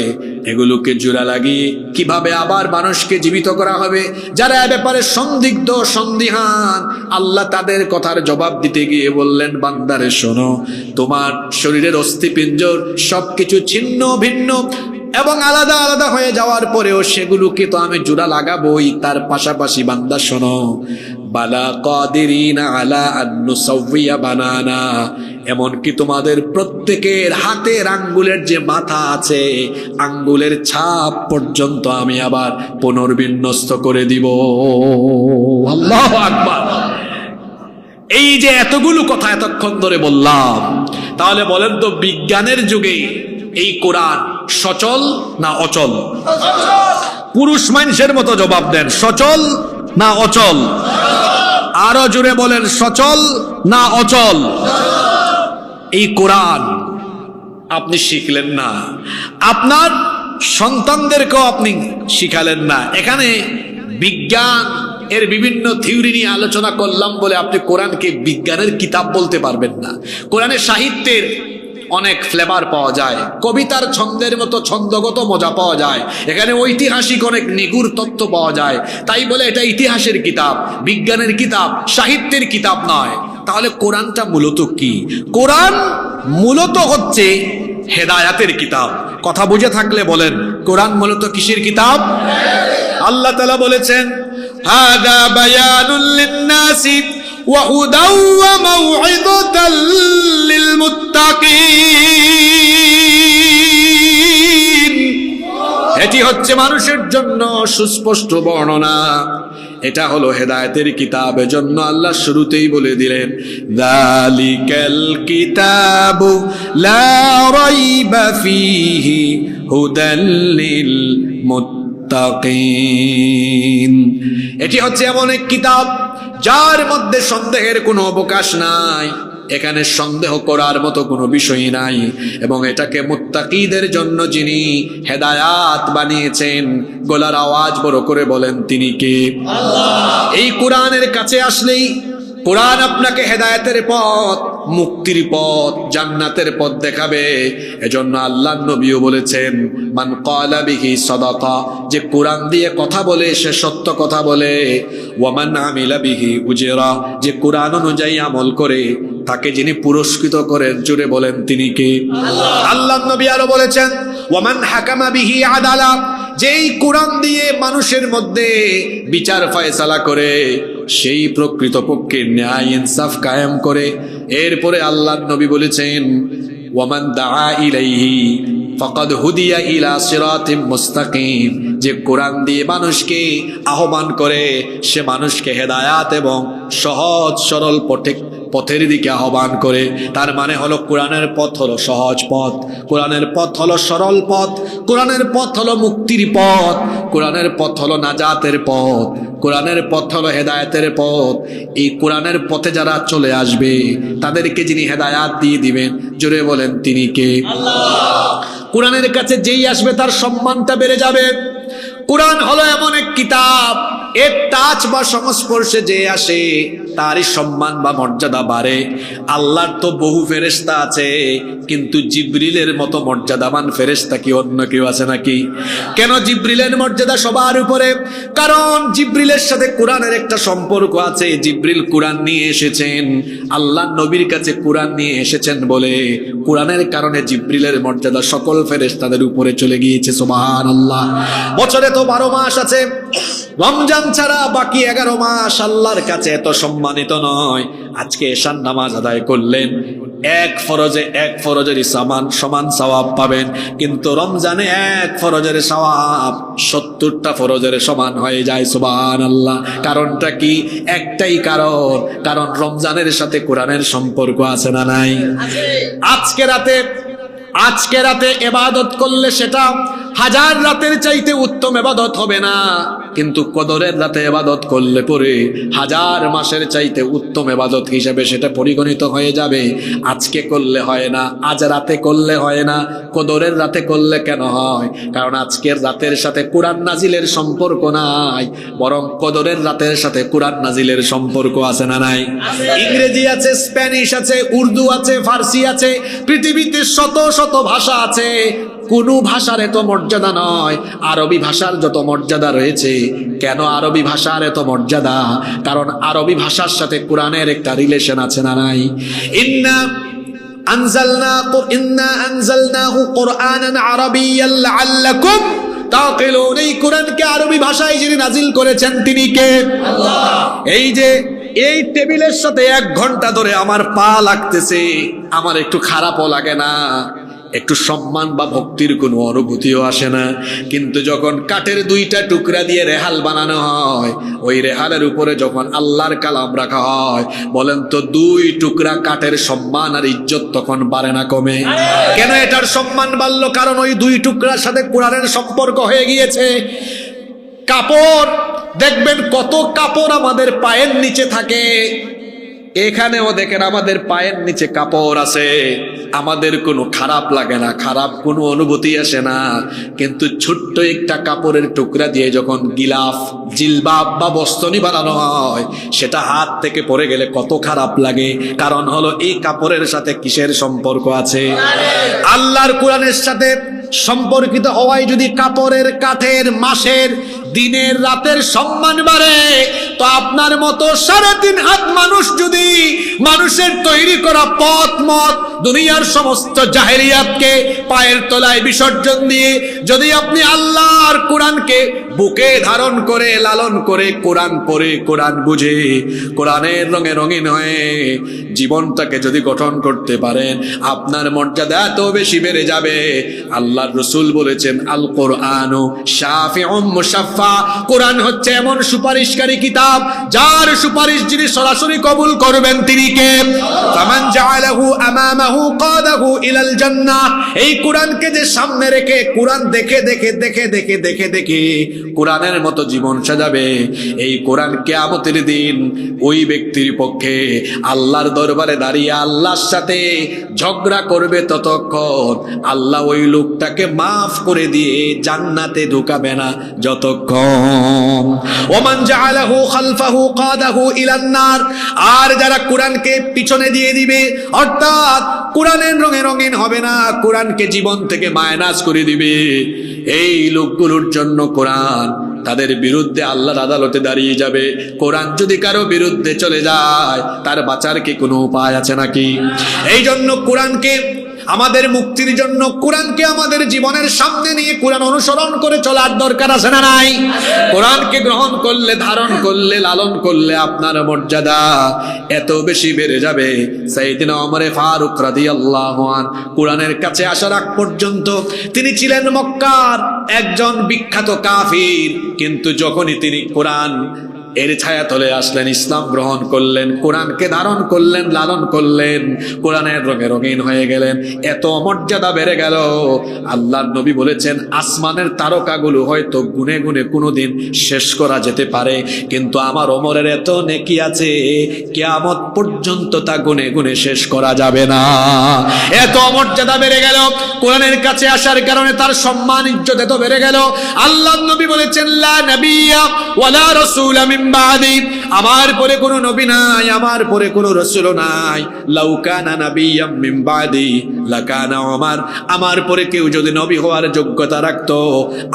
S2: এগুলোকে জোড়া লাগিয়ে কিভাবে আবার মানুষকে জীবিত করা হবে, যারা এ ব্যাপারে সন্দিগ্ধ সন্দিহান, আল্লাহ তাদের কথার জবাব দিতে গিয়ে বললেন, বান্দারে শোনো, তোমার শরীরের অস্থি পিঞ্জর সবকিছু ছিন্ন ভিন্ন এবং আলাদা আলাদা হয়ে যাওয়ার পরেও সেগুলোকে তো আমি জোড়া লাগাবোই। তার পাশাপাশি বান্দা শোনো, বালা কাদিরিনা আলা আন নুসাউইয়া বানানা, এমনকি তোমাদের প্রত্যেকের হাতের আঙ্গুলের যে মাথা আছে, আঙ্গুলের ছাপ পর্যন্ত আমি আবার পুনর্বিন্যস্ত করে দিব। আল্লাহু আকবার। এই যে এতগুলো কথা এতক্ষণ ধরে বললাম, তাহলে বলেন তো বিজ্ঞানের যুগে এই কোরআন সচল না অচল? পুরুষ মানুষের মতো জবাব দেন, সচল না অচল? আরো জোরে বলেন, সচল না অচল? এই কোরআন আপনি শিখলেন না, আপনার সন্তানদেরকেও আপনি শিখালেন না। এখানে বিজ্ঞান এর বিভিন্ন থিওরি নিয়ে আলোচনা করলাম বলে আপনি কোরআনকে বিজ্ঞানের কিতাব বলতে পারবেন না। কোরআনের সাহিত্যের অনেক ফ্লেভার পাওয়া যায়, কবিতার ছন্দের মতো ছন্দগত মজা পাওয়া যায়, এখানে ঐতিহাসিক অনেক নিগুড় তথ্য পাওয়া যায়। তাই বলে এটা ইতিহাসের কিতাব, বিজ্ঞানের কিতাব, সাহিত্যের কিতাব নয়। তাহলে কোরআনটা মূলত কি? কোরআন মূলত হচ্ছে হেদায়াতের কিতাব। কথা বুঝে থাকলে বলেন, কোরআন মূলত কিসের কিতাব? আল্লাহ তাআলা বলেছেন, হাদা বায়ানুল লিন-নাসি ওয়া হুদাও ওয়া মাউইযাতাল লিল মুত্তাকিন। এটি হচ্ছে মানুষের জন্য সুস্পষ্ট বর্ণনা, এটা হলো হেদায়েতের কিতাব। এজন্য আল্লাহ শুরুতেই বলে দিলেন, যালিকাল কিতাবু লা রাইবা ফীহি হুদাল লিল মুত্তাকিন। এটি হচ্ছে এমন এক কিতাব যার মধ্যে সন্দেহের কোনো অবকাশ নাই, এখানে সন্দেহ করার মতো কোনো বিষয় নাই, এবং এটাকে মুত্তাকিদের জন্য যিনি হেদায়াত বানিয়েছেন, গলার আওয়াজ বড় করে বলেন, তিনি কে? আল্লাহ। এই কোরআনের কাছে আসলেই কোরআন আপনাকে হেদায়েতের পথ, মুক্তির পথ, জান্নাতের পথ দেখাবে। এজন্য আল্লাহর নবীও বলেছেন, মান ক্বালা বিহি সাদাকা, যে কোরআন দিয়ে কথা বলে সে সত্য কথা বলে, ওয়া মান আমিলা বিহি উজরা, যে কোরআন অনুযায়ী আমল করে তাকে যিনি পুরস্কৃত করেন, জুড়ে বলেন তিনি কে? আল্লাহ। আল্লাহর নবী আরো বলেছেন, ওয়া মান হাকামা বিহি আদালা, যেই কোরআন দিয়ে মানুষের মধ্যে বিচার ফয়সালা করে, সেই প্রকৃতপক্ষে ন্যায় ইনসাফ কায়েম করে। এরপরে আল্লাহর নবী বলেছেন, ওয়ামান দাআ ইলাইহি, ফাকাদ হুদিয়া ইলা সিরাতিম মুস্তাকিম, যে কোরআন দিয়ে মানুষকে আহ্বান করে সে মানুষকে হেদায়াত এবং সহজ সরল পথের দিকে আহ্বান করে। তার মানে হলো কোরআনের পথ হলো সহজ পথ, কোরআনের পথ হলো সরল পথ, কোরআনের পথ হলো মুক্তির পথ, কোরআনের পথ হলো নাজাতের পথ, কোরআনের পথ হলো হেদায়েতের পথ। এই কোরআনের পথে যারা চলে আসবে তাদেরকে যিনি হেদায়াত দিয়ে দিবেন, জোরে বলেন তিনি কে? আল্লাহ। কোরআনের কাছে যেই আসবে তার সম্মানটা বেড়ে যাবে। কোরআন হলো এমন এক কিতাব, এর টাচ বা সংস্পর্শে যে আসে তারই সম্মান বা মর্যাদা বাড়ে। আল্লাহর তো বহু ফেরেশতা আছে, কিন্তু জিবরিলের মতো মর্যাদাবান ফেরেশতা কি অন্য কেউ আছে নাকি? কেন জিবরিলের মর্যাদা সবার উপরে? কারণ জিবরিলের সাথে কোরআনের একটা সম্পর্ক আছে। জিবরিল কোরআন নিয়ে এসেছেন, আল্লাহ নবীর কাছে কোরআন নিয়ে এসেছেন বলে কোরআনের কারণে জিবরিলের মর্যাদা সকল ফেরেশতাদের উপরে চলে গিয়েছে। সুবহানাল্লাহ। বছরে তো 12 মাস আছে, রমজান ছাড়া বাকি 11 মাস আল্লাহর কাছে এত সম্মানিত নয়। আজকে এশার নামাজ আদায় করলেন, এক ফরজের সমান সওয়াব পাবেন, কিন্তু রমজানে এক ফরজের সওয়াব 70টা ফরজের সমান হয়ে যায়। সুবহানাল্লাহ। কারণটা কি? একটাই কারণ রমজানের সাথে কোরআনের সম্পর্ক আছে না নাই? আজকে রাতে ইবাদত করলে সেটা 1000 রাতের চাইতে উত্তম ইবাদত হবে না, কিন্তু কদরের রাতে ইবাদত করলে পরে 1000 মাসের চাইতে উত্তম ইবাদত হিসেবে সেটা পরিগণিত হয়ে যাবে। আজকে করলে হয় না, আজ রাতে করলে হয় না, কদরের রাতে করলে কেন হয়? কারণ আজকের রাতের সাথে কোরআন নাজিলের সম্পর্ক নাই, বরং কদরের রাতের সাথে কোরআন নাজিলের সম্পর্ক আছে না নাই? ইংরেজি আছে, স্প্যানিশ আছে, উর্দু আছে, ফার্সি আছে, পৃথিবীতে শত শত ভাষা আছে, কোন ভাষার এত মর্যাদা নয় আরবি ভাষার যত মর্যাদা রয়েছে। কেন আরবি ভাষার এত মর্যাদা? কারণ আরবি ভাষার সাথে কোরআনের একটা রিলেশন আছে না নাই? ইন্না আনজালনাহু কুরআনান আরাবিয়্যান লাআল্লাকুম তাকিলুন। এই কোরআনকে আরবি ভাষায় যিনি নাজিল করেছেন তিনি কে? আল্লাহ। এই টেবিলের সাথে 1 ঘন্টা ধরে আমার পা লাগতেছে, আমার একটু খারাপও লাগে না, একটু সম্মান বা ভক্তির কোনো অনুভূতিও আসে না। কিন্তু যখন কাঠের 2টা টুকরা দিয়ে রেহাল বানানো হয়, ওই রেহালের উপরে যখন আল্লাহর কালাম রাখা হয়, বলেন তো 2 টুকরা কাঠের সম্মান আর ইজ্জত তখন বাড়ে না কমে? কেন এটার সম্মান বাড়লো? কারণ ওই 2 টুকরার সাথে কোরআনের সম্পর্ক হয়ে গিয়েছে। কাপড় দেখবেন, কত কাপড় আমাদের পায়ের নিচে থাকে, এখানেও দেখেন আমাদের পায়ের নিচে কাপড় আছে, আমাদের কোনো খারাপ লাগে না, খারাপ কোনো অনুভূতি আসে না। কিন্তু ছোট্ট একটা কাপড়ের টুকরা দিয়ে যখন গিলাফ, জিলবাব বা বস্তনি বানানো হয়, সেটা হাত থেকে পড়ে গেলে কত খারাপ লাগে। কারণ হলো এই কাপড়ের সাথে কিসের সম্পর্ক আছে? আল্লাহর কোরআনের সাথে সম্পর্কিত হওয়ায় যদি কাপড়ের, কাঠের, মাসের, দিনের, রাতের সম্মান বাড়ে, তো আপনার মতো 3.5 হাত মানুষ যদি মানুষের তৈরি করা পথ মত দুনিয়ার সমস্ত জাহেলিয়াতকে পায়ের তলায় বিসর্জন দিয়ে যদি আপনি আল্লাহর কোরআনকে বুকে ধারণ করে, লালন করে, কোরআন পড়ে, কোরআন বুঝে, কোরআনের রঙে রঙিন হয়ে জীবনটাকে যদি গঠন করতে পারেন, আপনার মর্যাদা এত বেশি বেড়ে যাবে। আল্লাহর রাসূল বলেছেন, আল কোরআনু শাফিউম মুশাফফা। কোরআন হচ্ছে এমন সুপারিশকারী কিতাব, যার সুপারিশ যিনি সরাসরি কবুল করবেন তিনি কে? ফামান জাআলাহু আমামাহু কাদাহু ইলাল জান্নাহ। এই কোরআনকে যে সামনে রেখে কোরআন দেখে দেখে দেখে দেখে দেখে দেখে কোরআনের মতো জীবন সাজাবে, এই কোরআন কিয়ামতের দিন ওই ব্যক্তির পক্ষে আল্লাহর দরবারে দাঁড়িয়ে আল্লাহর সাথে ঝগড়া করবে ততক্ষণ আল্লাহ ওই লোকটাকে মাফ করে দিয়ে জান্নাতে ঢুকাবে না যতক্ষণ। ওমান জাআলাহু খালফাহু কাদাহু ইলান নার। আর যারা কোরআনকে পিছনে দিয়ে দিবে, অর্থাৎ কোরআনের রঙে রঙিন হবে না, কোরআনকে জীবন থেকে মাইনাস করে দিবে, এই লোকগুলোর জন্য কোরআন তাদের বিরুদ্ধে আল্লাহর আদালতে দাঁড়িয়ে যাবে। কোরআন যদি কারো বিরুদ্ধে চলে যায়, তার বাঁচার কি কোনো উপায় আছে নাকি? এই জন্য কোরআনকে আমাদের মুক্তির জন্য কোরআনকে আমাদের জীবনের সামনে নিয়ে কোরআন অনুসরণ করে চলার দরকার আছে না নাই? কোরআনকে গ্রহণ করলে, ধারণ করলে, লালন করলে আপনার মর্যাদা এত বেশি বেড়ে যাবে। সাইয়েদনা ওমর ফারুক রাদিয়াল্লাহু আনহু কোরআনের কাছে আসার আগ পর্যন্ত তিনি ছিলেন মক্কার একজন বিখ্যাত কাফির, কিন্তু যখনই তিনি কোরআন এর ছায়াতলে আসলেন, ইসলাম গ্রহণ করলেন, কোরআনকে ধারণ করলেন, লালন করলেন, কোরআনের রঙে রঙিন হয়ে গেলেন, এত মর্যাদা বেড়ে গেল। আল্লাহর নবী বলেছেন আসমানের তারকাগুলো হয়তো গুনে গুনে কোনোদিন শেষ করা যেতে পারে, কিন্তু আমার ওমরের এত নেকি আছে কিয়ামত পর্যন্ত তা গুনে গুনে শেষ করা যাবে না। এত মর্যাদা বেড়ে গেল কোরআনের কাছে আসার কারণে, তার সম্মান ইজ্জত এত বেড়ে গেল। আল্লাহর নবী বলেছেন লা নাবিয়্যা ওয়ালা রাসূলা মিন বাদি, আমার পরে কোনো নবী নাই, আমার পরে কোনো রাসূল নাই। লাউ কানা নাবিয়্যাম মিন বাদি লাকানা ওমর, আমার পরে কেউ যদি নবী হওয়ার যোগ্যতা রাখতো,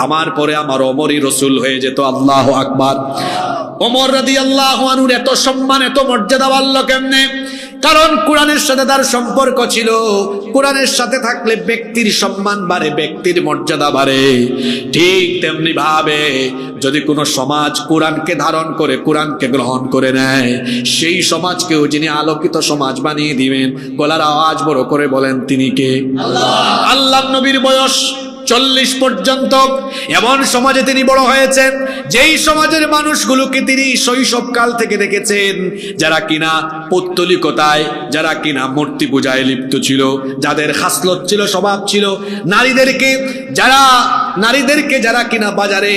S2: আমার পরে আমার ওমরই রাসূল হয়ে যেত। আল্লাহু আকবার। ওমর রাদিয়াল্লাহু আনহুর এত সম্মান, এত মর্যাদা বাড়ল কেমনে? কারণ কোরআনের সাথে তার সম্পর্ক ছিল। কোরআনের সাথে থাকলে ব্যক্তির সম্মান বাড়ে, ব্যক্তির মর্যাদা বাড়ে। ঠিক তেমনি ভাবে যদি কোনো সমাজ কোরআনকে ধারণ করে, কোরআনকে গ্রহণ করে নেয়, সেই সমাজকেও যিনি আলোকিত সমাজ বানিয়ে দিবেন, গলার আওয়াজ বড় করে বলেন তিনি কে? আল্লাহ। আল্লাহর নবীর বয়স 40 পর্যন্ত এমন সমাজে তিনি বড় হয়েছেন, যেই সমাজের মানুষগুলোকে তিনি শৈশবকাল থেকে দেখেছেন, যারা কিনা পৌত্তলিকতায়, যারা কিনা মূর্তি পূজায় লিপ্ত ছিল, যাদের খাসলত ছিল, স্বভাব ছিল, নারীদেরকে যারা কিনা বাজারে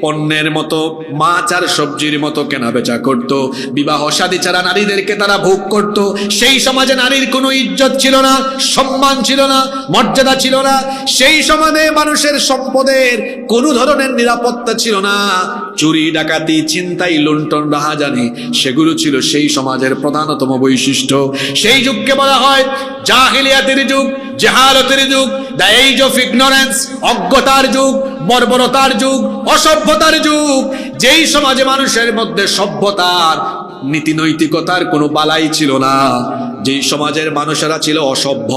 S2: পণ্যের মতো, মাছ আর সবজির মতো কেনা বেচা করত, বিবাহ শাদী ছাড়া নারীদেরকে তারা ভোগ করত। সেই সমাজে নারীর কোনো ইজ্জত ছিল না, সম্মান ছিল না, মর্যাদা ছিল না। সেই সমাজে মানুষের সম্পদের কোনো ধরনের নিরাপত্তা ছিল না। চুরি, ডাকাতি, ছিনতাই, লুণ্ঠন, রাহাজানি, সেগুলো ছিল সেই সমাজের প্রধানতম বৈশিষ্ট্য। সেই যুগকে বলা হয় জাহিলিয়াতের যুগ, জাহালতের যুগ, দ্য এজ অফ ইগনোরেন্স, অজ্ঞতার যুগ, বর্বরতার যুগ, অসভ্যতার যুগ। যেই সমাজে মানুষের মধ্যে সভ্যতার, নীতি নৈতিকতার কোনো বালাই ছিল না, যেই সমাজের মানুষেরা ছিল অসভ্য,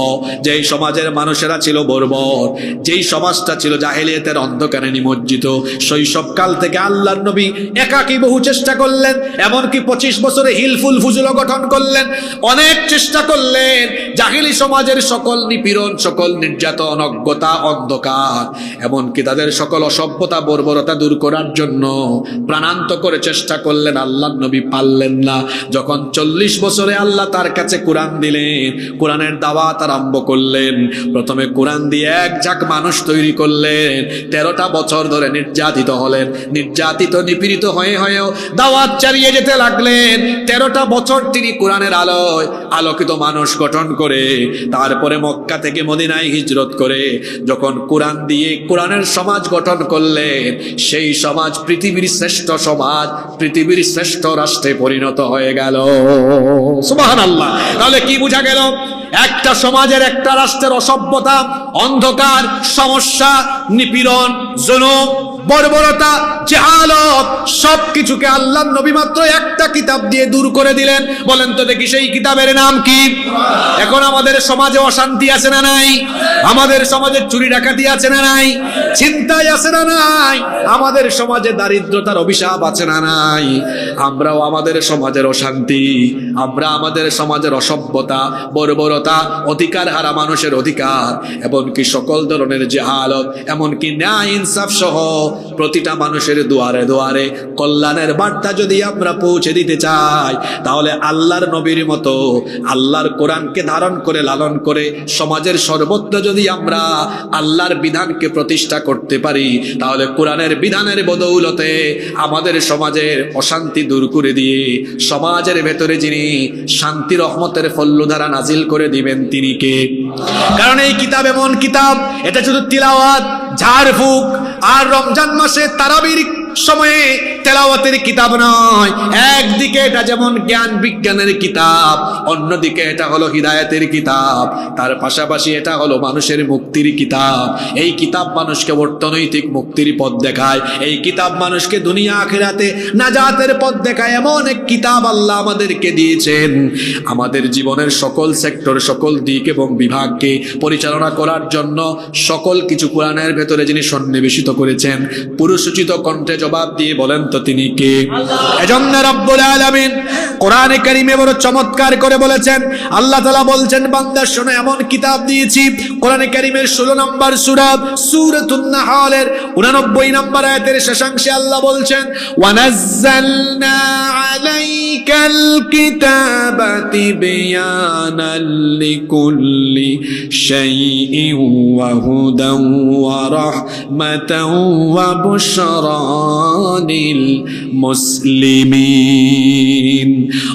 S2: যেই সমাজের মানুষেরা ছিল বর্বর, যেই সমাজটা ছিল জাহেলিয়াতের অন্ধকারে নিমজ্জিত, শৈশবকাল থেকে আল্লাহর নবী একাকী বহু চেষ্টা করলেন, এমনকি 25 বছরে হিলফুল ফুজুল গঠন করলেন, অনেক চেষ্টা করলেন জাহেলি সমাজের সকল নিপীড়ন, সকল নির্যাতন, অজ্ঞতা, অন্ধকার, এমনকি তাদের সকল অসভ্যতা, বর্বরতা দূর করার জন্য প্রাণান্ত করে চেষ্টা করলেন। আল্লাহর নবী পারলেন না। যখন 40 বছরে আল্লাহ তার কাছে কোরআন দিলেন, কোরআনের দাওয়াত আরম্ভ করলেন। প্রথমে কোরআন দিয়ে এক ঝাঁক মানুষ তৈরি করলেন, 13টা বছর ধরে নির্যাতিত হলেন, নির্যাতিত নিপীড়িত হয়েও দাওয়াত চালিয়ে যেতে লাগলেন। 13টা বছর তিনি কোরআনের আলোয় আলোকিত মানুষ গঠন করে, তারপরে মক্কা থেকে মদিনায় হিজরত করে যখন কোরআন দিয়ে কোরআনের সমাজ গঠন করলেন, সেই সমাজ পৃথিবীর শ্রেষ্ঠ সমাজ, পৃথিবীর শ্রেষ্ঠ রাষ্ট্রে পরিণত হয়ে গেল। সুবহানাল্লাহ। তাহলে কি বোঝা গেল? একটা সমাজের, একটা রাষ্ট্রের অসভ্যতা, অন্ধকার, সমস্যা, নিপীড়ন, জুলুম, বর্বরতা, জাহালত, সবকিছুকে আল্লাহর নবী মাত্র একটা কিতাব দিয়ে দূর করে দিলেন। বলেন তো দেখি সেই কিতাবের নাম কি? এখন আমাদের সমাজে অশান্তি আছে না নাই? আমাদের সমাজে চুরি ডাকাতি আছে না নাই? ছিনতাই আছে না নাই? আমাদের সমাজে দারিদ্রতার অভিশাপ আছে না নাই? আমরাও আমাদের সমাজের অশান্তি, আমরা আমাদের সমাজের অসভ্যতা, বর্বরতা, অধিকার হারা মানুষের অধিকার, এমনকি সকল ধরনের জাহালত, এমনকি ন্যায় ইনসাফ সহ প্রতিটা মানুষের দুয়ারে দুয়ারে কল্যাণের বার্তা যদি আমরা পৌঁছে দিতে চাই, তাহলে আল্লাহর নবীর মতো আল্লাহর কোরআনকে ধারণ করে, লালন করে সমাজের সর্বত্র যদি আমরা আল্লাহর বিধানকে প্রতিষ্ঠা করতে পারি, তাহলে কোরআনের বিধানের বদৌলতে আমাদের সমাজের অশান্তি দূর করে দিয়ে সমাজের ভেতরে যিনি শান্তি রহমতের ফল্লুধারা নাজিল করে দিবেন তিনি কে? কারণ এই কিতাব এমন কিতাব, এটা শুধু তিলাওয়াত, ঝাড়ফুঁক আর রমজান মাসে তারাবির সময়ে তেলাওয়াতের কিতাব নয়, একদিকে এটা যেমন জ্ঞান বিজ্ঞানের কিতাব, অন্যদিকে এটা হলো হিদায়াতের কিতাব, তার পাশাপাশি এটা হলো মানুষের মুক্তির কিতাব। এই কিতাব মানুষকে অর্থনৈতিক মুক্তির পথ দেখায়, এই কিতাব মানুষকে দুনিয়া আখিরাতে নাজাতের পথ দেখায়। এমন এক কিতাব আল্লাহ আমাদেরকে দিয়েছেন আমাদের জীবনের সকল সেক্টর, সকল দিক এবং বিভাগকে পরিচালনা করার জন্য। সকল কিছু কোরআনের ভেতরে যিনি সন্নিবেশিত করেছেন, পুরুষোচিত কণ্ঠে জবাব দিয়ে বলেন তো তিনি কে? এজন্য রব্বুল আলামিন কোরআনে কারীমে বড় চমৎকার করে বলেছেন। আল্লাহ তাআলা বলছেন, বান্দা শোনো, এমন কিতাব দিয়েছি। কোরআনে কারীমের 16 নম্বর সূরা সূরাতুন নাহলের 89 নম্বর আয়াতের শেষাংশে আল্লাহ বলছেন, ওয়ানাজ্জালনা আলাইকাল কিতাবা তিবয়ানাল লিকুল্লি শাইইন ওয়া হুদান ওয়া রাহমাতান ওয়া বুশরা লিল মুসলিমিন।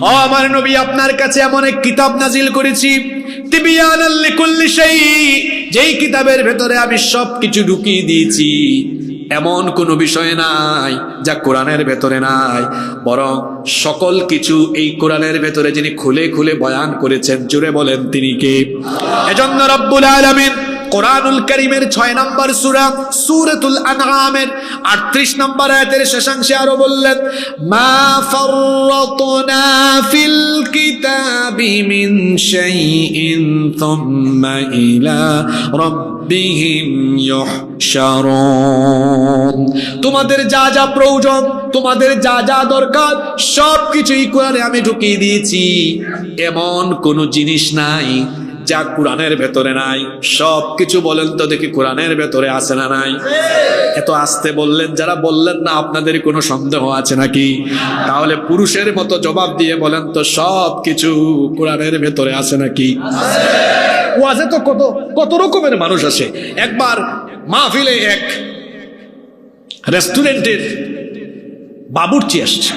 S2: ও আমার নবী, আপনার কাছে এমন এক কিতাব নাজিল করেছি, তিবয়ানাল লিকুল্লি শাই, যেই কিতাবের ভেতরে আমি সবকিছু ঢুকিয়ে দিয়েছি। এমন কোনো বিষয় নাই যা কোরআনের ভেতরে নাই, বরং সকল কিছু এই কোরআনের ভেতরে যিনি খুলে খুলে বয়ান করেছেন, জুড়ে বলেন তিনি কে? এজন্য রব্বুল আলামিন কোরআনুল কারীমের 6 নম্বর সূরা সূরাতুল আনআমের 38 নম্বর আয়াতের শেষাংশে আরো বললেন, মা ফাররাতনা ফিল কিতাবি মিন শাইইন থুম্মা ইলা রাব্বিহিম ইউহশারুন। তোমাদের যা যা প্রয়োজন, তোমাদের যা যা দরকার, সবকিছুই কোরআনে আমি ঢুকিয়ে দিয়েছি। এমন কোনো জিনিস নাই যা কোরআনের ভেতরে নাই। সবকিছু বলেন তো দেখি কোরআনের ভেতরে আছে না নাই? এত আস্তে বললেন, যারা বললেন না আপনাদের কোনো সন্দেহ আছে নাকি? তাহলে পুরুষের মতো জবাব দিয়ে বলেন তো সবকিছু কোরআনের ভেতরে আছে নাকি? ওয়াজে তো কত কত রকমের মানুষ আসে। একবার মাহফিলে এক রেস্টুরেন্টের বাবুর্চি আসছে,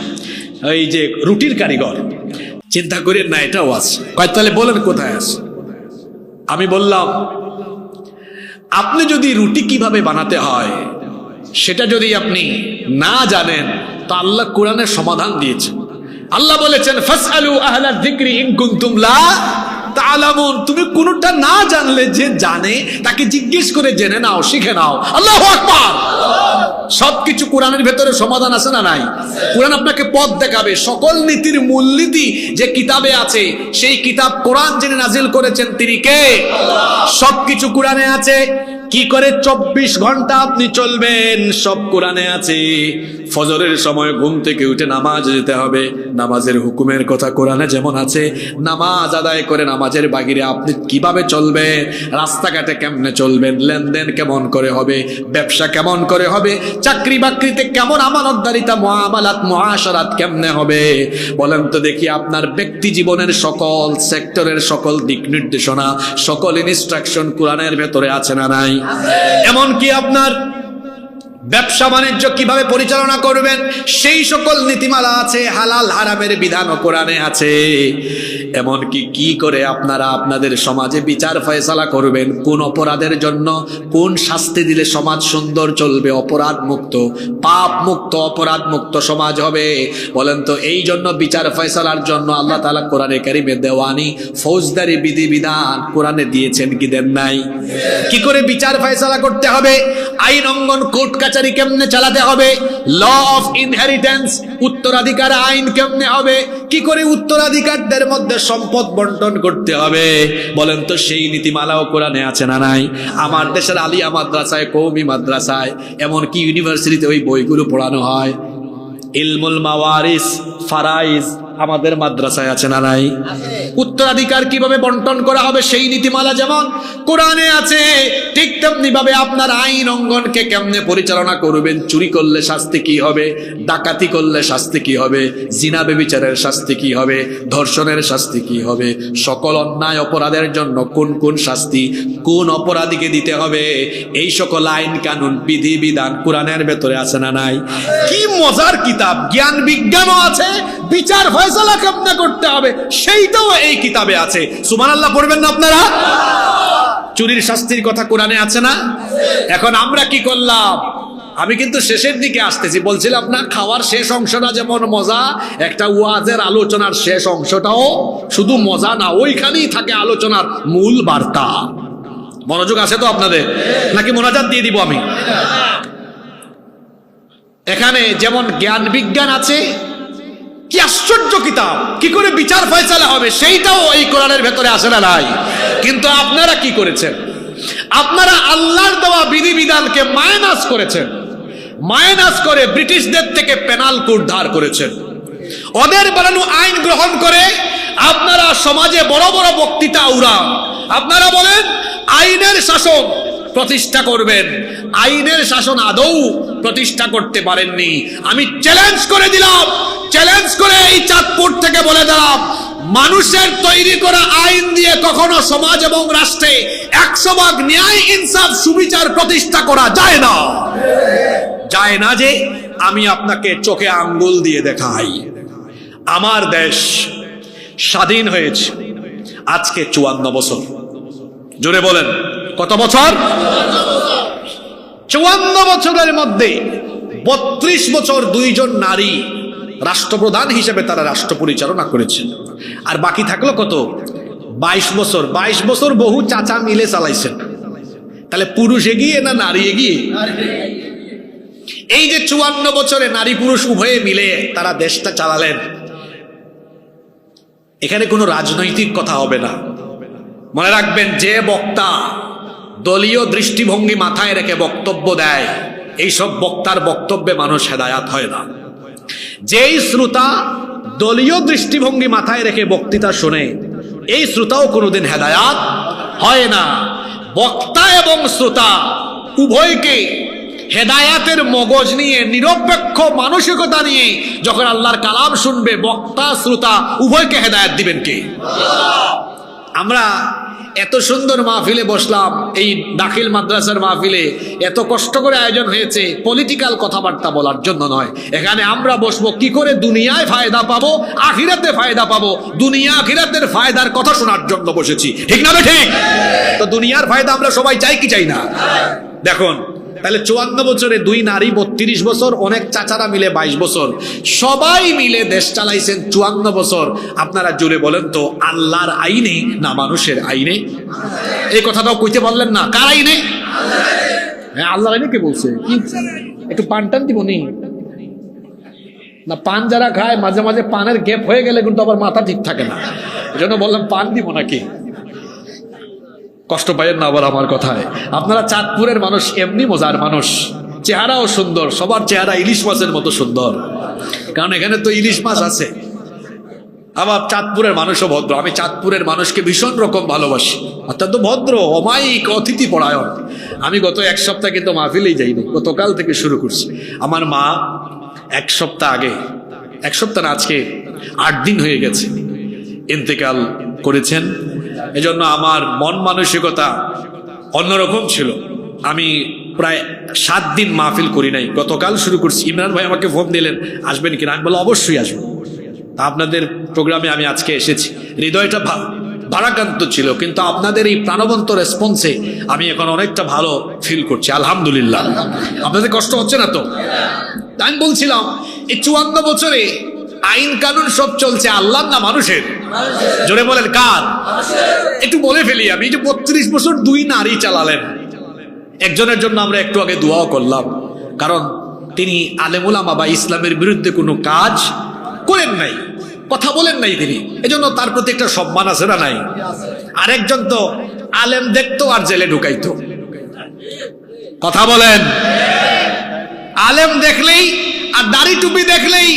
S2: এই যে রুটির কারিগর। চিন্তা করেন না এটাও আছে। তাহলে বলেন কোথায় আছে? আমি বললাম, আপনি যদি রুটি কিভাবে বানাতে হয় সেটা যদি আপনি না জানেন, তো আল্লাহ কোরআনের সমাধান দিয়েছেন। আল্লাহ বলেছেন, ফাসআলু আহলায যিকরি ইন কুনতুম লা তা'লামুন। তুমি কোনটা না জানলে যে জানে তাকে জিজ্ঞেস করে জেনে নাও, শিখে নাও। আল্লাহু আকবার। সবকিছু কোরআনের ভেতরে সমাধান আছে না নাই? কোরআন আপনাকে পথ দেখাবে। সকল নীতির মূলনীতি যে কিতাবে আছে, সেই কিতাব কোরআন যিনি নাজিল করেছেন তিনি কে? সবকিছু কোরআনে আছে। কি করে 24 ঘন্টা আপনি চলবেন, সব কোরআনে আছে। ফজরের সময় ঘুম থেকে উঠে নামাজ যেতে হবে, নামাজের হুকুমের কথা কোরআনে যেমন আছে। নামাজ আদায় করে নামাজের বাহিরে আপনি কিভাবে চলবেন, রাস্তাঘাটে কেমনে চলবেন, লেনদেন কেমন করে হবে, ব্যবসা কেমন করে হবে, চাকরি বাকরিতে কেমন আমানতদারিতা, মুআমালাত, মুআশারাত কেমনে হবে, বলেন তো দেখি। আপনার ব্যক্তি জীবনের সকল সেক্টরের সকল দিক নির্দেশনা, সকল ইনস্ট্রাকশন কোরআনের ভেতরে আছে না নাই? এমনকি আপনার ব্যবসা বাণিজ্য কিভাবে পরিচালনা করবেন সেই সকল নীতিমালা আছে। হালাল হারামের বিধানও কোরআনে আছে। এমনকি কি করে আপনারা আপনাদের সমাজে বিচার ফয়সালা করবেন, কোন অপরাধের জন্য কোন শাস্তি দিলে সমাজ সুন্দর চলবে, অপরাধ মুক্ত, পাপ মুক্ত, অপরাধ মুক্ত সমাজ হবে। বলেন তো, এই জন্য বিচার ফয়সালার জন্য আল্লাহ তাআলা কোরআনে কারীমে দেওয়ানি ফৌজদারি বিধিবিধান কোরআনে দিয়েছেন কি দেন নাই? কি করে বিচার ফয়সালা করতে হবে, আইন অঙ্গন, কোর্ট কাচারি কেমনে চালাতে হবে, ল অফ ইনহেরিটেন্স, উত্তরাধিকার আইন কেমনে হবে, কি করে উত্তরাধিকারদের মধ্যে সম্পদ বন্টন করতে হবে, বলেন তো সেই নীতিমালাও কোরআনে আছে না নাই? আমার দেশের আলিয়া মাদ্রাসায়, কওমি মাদ্রাসায়, এমনকি ইউনিভার্সিটিতে ওই বইগুলো পড়ানো হয়। ইলমুল মাওয়ারিস, ফারাইজ আমাদের মাদ্রাসায় আছে না নাই? উত্তরাধিকার কিভাবে বন্টন করা হবে সেই নীতিমালা যেমন কোরআনে আছে, ঠিক তেমনি ভাবে আপনার আইন অঙ্গনকে কেমনে পরিচালনা করবেন, চুরি করলে শাস্তি কি হবে, ডাকাতি করলে শাস্তি কি হবে, জিনা ব্যভিচারের শাস্তি কি হবে, ধর্ষণের শাস্তি কি হবে, সকল অন্যায় অপরাধের জন্য কোন কোন শাস্তি কোন অপরাধীকে দিতে হবে, এই সকল আইন কানুন বিধি বিধান কোরআনের ভেতরে আছে না নাই? কি মজার কিতাব! জ্ঞান বিজ্ঞানও আছে, বিচার ফয়সালা কেমনে করতে হবে সেইটাও এই কিতাবে আছে। সুবহানাল্লাহ পড়বেন না আপনারা? চুরির শাস্তির কথা কোরআনে আছে না? এখন আমরা কি করলাম? আমি কিন্তু শেষের দিকে আসতেছি, বলছিলাম না খাওয়ার শেষ অংশটা যেমন মজা, একটা ওয়াজের আলোচনার শেষ অংশটাও শুধু মজা না, ওইখানেই থাকে আলোচনার মূল বার্তা। মনোযোগ আছে তো আপনাদের, নাকি মোনাজাত দিয়ে দিব আমি? এখানে যেমন জ্ঞান বিজ্ঞান আছে, কি আশ্চর্য কিতাব, কি করে বিচার ফয়সালা হবে সেইটাও এই কোরআনের ভেতরে আসে না নাই। কিন্তু আপনারা কি করেছেন? আপনারা আল্লাহর দেওয়া বিধিবিধানকে মাইনাস করেছেন, মাইনাস করে ব্রিটিশদের থেকে পেনাল কোড ধার করেছেন, ওদের বানানো আইন গ্রহণ করে আপনারা সমাজে বড় বড় বক্তৃতা উড়ান। আপনারা বলেন আইনের শাসন প্রতিষ্ঠা করবেন, আইনের শাসন আদৌ প্রতিষ্ঠা করতে পারেননি। আমি চ্যালেঞ্জ করে দিলাম, চ্যালেঞ্জ করে এই চাঁদপুর থেকে বলে দিলাম, মানুষের তৈরি করা আইন দিয়ে কখনো সমাজ এবং রাষ্ট্রে 100% ন্যায় ইনসাফ সুবিচার প্রতিষ্ঠা করা যায় না। যায় না যে আমি আপনাকে চোখে আঙ্গুল দিয়ে দেখাই। আমার দেশ স্বাধীন হয়েছে আজকে 54 বছর। জোরে বলেন কত বছর? 54 বছরের মধ্যে 32 বছর 2 জন নারী রাষ্ট্রপ্রধান হিসেবে তারা রাষ্ট্র পরিচালনা করেছেন। আর বাকি থাকলো কত? 22 বছর। 22 বছর বহু চাচা মিলে চালাইছেন। তাহলে পুরুষ এগিয়ে না নারী এগিয়ে? এই যে 54 বছরে নারী পুরুষ উভয়ে মিলে তারা দেশটা চালালেন, এখানে কোনো রাজনৈতিক কথা হবে না। মনে রাখবেন, যে বক্তা দলীয় দৃষ্টিভঙ্গি মাথায় রেখে বক্তব্য দেয়, এইসব বক্তার বক্তব্যে মানুষ হেদায়াত হয় না। যেই শ্রোতা দলীয় দৃষ্টিভঙ্গি মাথায় রেখে বক্তৃতা শুনে, এই শ্রোতাও কোনোদিন হেদায়াত হয় না। বক্তা এবং শ্রোতা উভয়কে হেদায়াতের মগজ নিয়ে, নিরপেক্ষ মানসিকতা নিয়ে যখন আল্লাহর কালাম শুনবে, বক্তা শ্রোতা উভয়কে হেদায়াত দিবেন কে? আমরা এত সুন্দর মাহফিলে বসলাম, এই দাখিল মাদ্রাসার মাহফিলে এত কষ্ট করে আয়োজন হয়েছে পলিটিক্যাল কথাবার্তা বলার জন্য নয়। এখানে আমরা বসবো কি করে দুনিয়ায় ফায়দা পাবো, আখিরাতে ফায়দা পাবো। দুনিয়া আখিরাতের ফায়দার কথা শোনার জন্য বসেছি, ঠিক না ঠিক? তো দুনিয়ার ফায়দা আমরা সবাই চাই কি চাই না? দেখুন, তাহলে 54 বছরে 2 নারী 32 বছর, অনেক চাচারা মিলে 22 বছর, সবাই মিলে দেশ চালাইছেন 54 বছর। আপনারা জুড়ে বলেন তো, আল্লাহর আইনে না মানুষের আইনে? এই কথাটাও কইতে পারলেন না। কার আইনে? হ্যাঁ, আল্লাহর আইনে। কে বলছে? কি একটু পান টান দিব নি? না, পান যারা খায় মাঝে মাঝে পানের গ্যাপ হয়ে গেলে কিন্তু আবার মাথা ঠিক থাকে না, এজন্য বললাম পান দিব নাকি। কষ্ট পাইয়েন না আবার আমার কথায়। আপনারা চাঁদপুরের মানুষ এমনি মজার মানুষ, চেহারাও সুন্দর, সবার চেহারা ইলিশ মাছের মতো সুন্দর, কারণ এখানে তো ইলিশ মাছ আছে। আবার চাঁদপুরের মানুষও ভদ্র। আমি চাঁদপুরের মানুষকে ভীষণ রকম ভালোবাসি, অত্যন্ত ভদ্র, অমায়িক, অতিথি পরায়ণ। আমি গত 1 সপ্তাহ কিন্তু মাহফিলেই যাইনি, গতকাল থেকে শুরু করছি। আমার মা 1 সপ্তাহ আগে, 1 সপ্তাহ না, আজকে 8 দিন হয়ে গেছে ইন্তেকাল করেছেন। এজন্য আমার মন মানসিকতা অন্যরকম ছিল। আমি প্রায় 7 দিন মাহফিল করি নাই, গতকাল শুরু করছি। ইমরান ভাই আমাকে ফোন দিলেন, আসবেন কিনা? আমি বললাম অবশ্যই আসবো। তা আপনাদের প্রোগ্রামে আমি আজকে এসেছি। হৃদয়টা ভারাক্রান্ত ছিল, কিন্তু আপনাদের এই প্রাণবন্ত রেসপন্সে আমি এখন অনেকটা ভালো ফিল করছি, আলহামদুলিল্লাহ। আপনাদের কষ্ট হচ্ছে না তো? আমি বলছিলাম, এই 54 বছরে আইন কানুন সব চলছে আল্লাহর না মানুষের? জোরে বলেন কার? একটু বলে ফেলি আমি, যে 32 বছর 2 নারী চালালেন। একজনের জন্য আমরা একটু আগে দোয়াও করলাম, কারণ তিনি আলেম উলামা বা ইসলামের বিরুদ্ধে কোনো কাজ করেন নাই, কথা বলেন নাই তিনি, এজন্য তার প্রতি একটা সম্মান আছে না নাই? আরেকজন তো আলেম দেখতো আর জেলে ঢুকাইতো। কথা বলেন, আলেম দেখলেই আর দাড়ি টুপি দেখলেই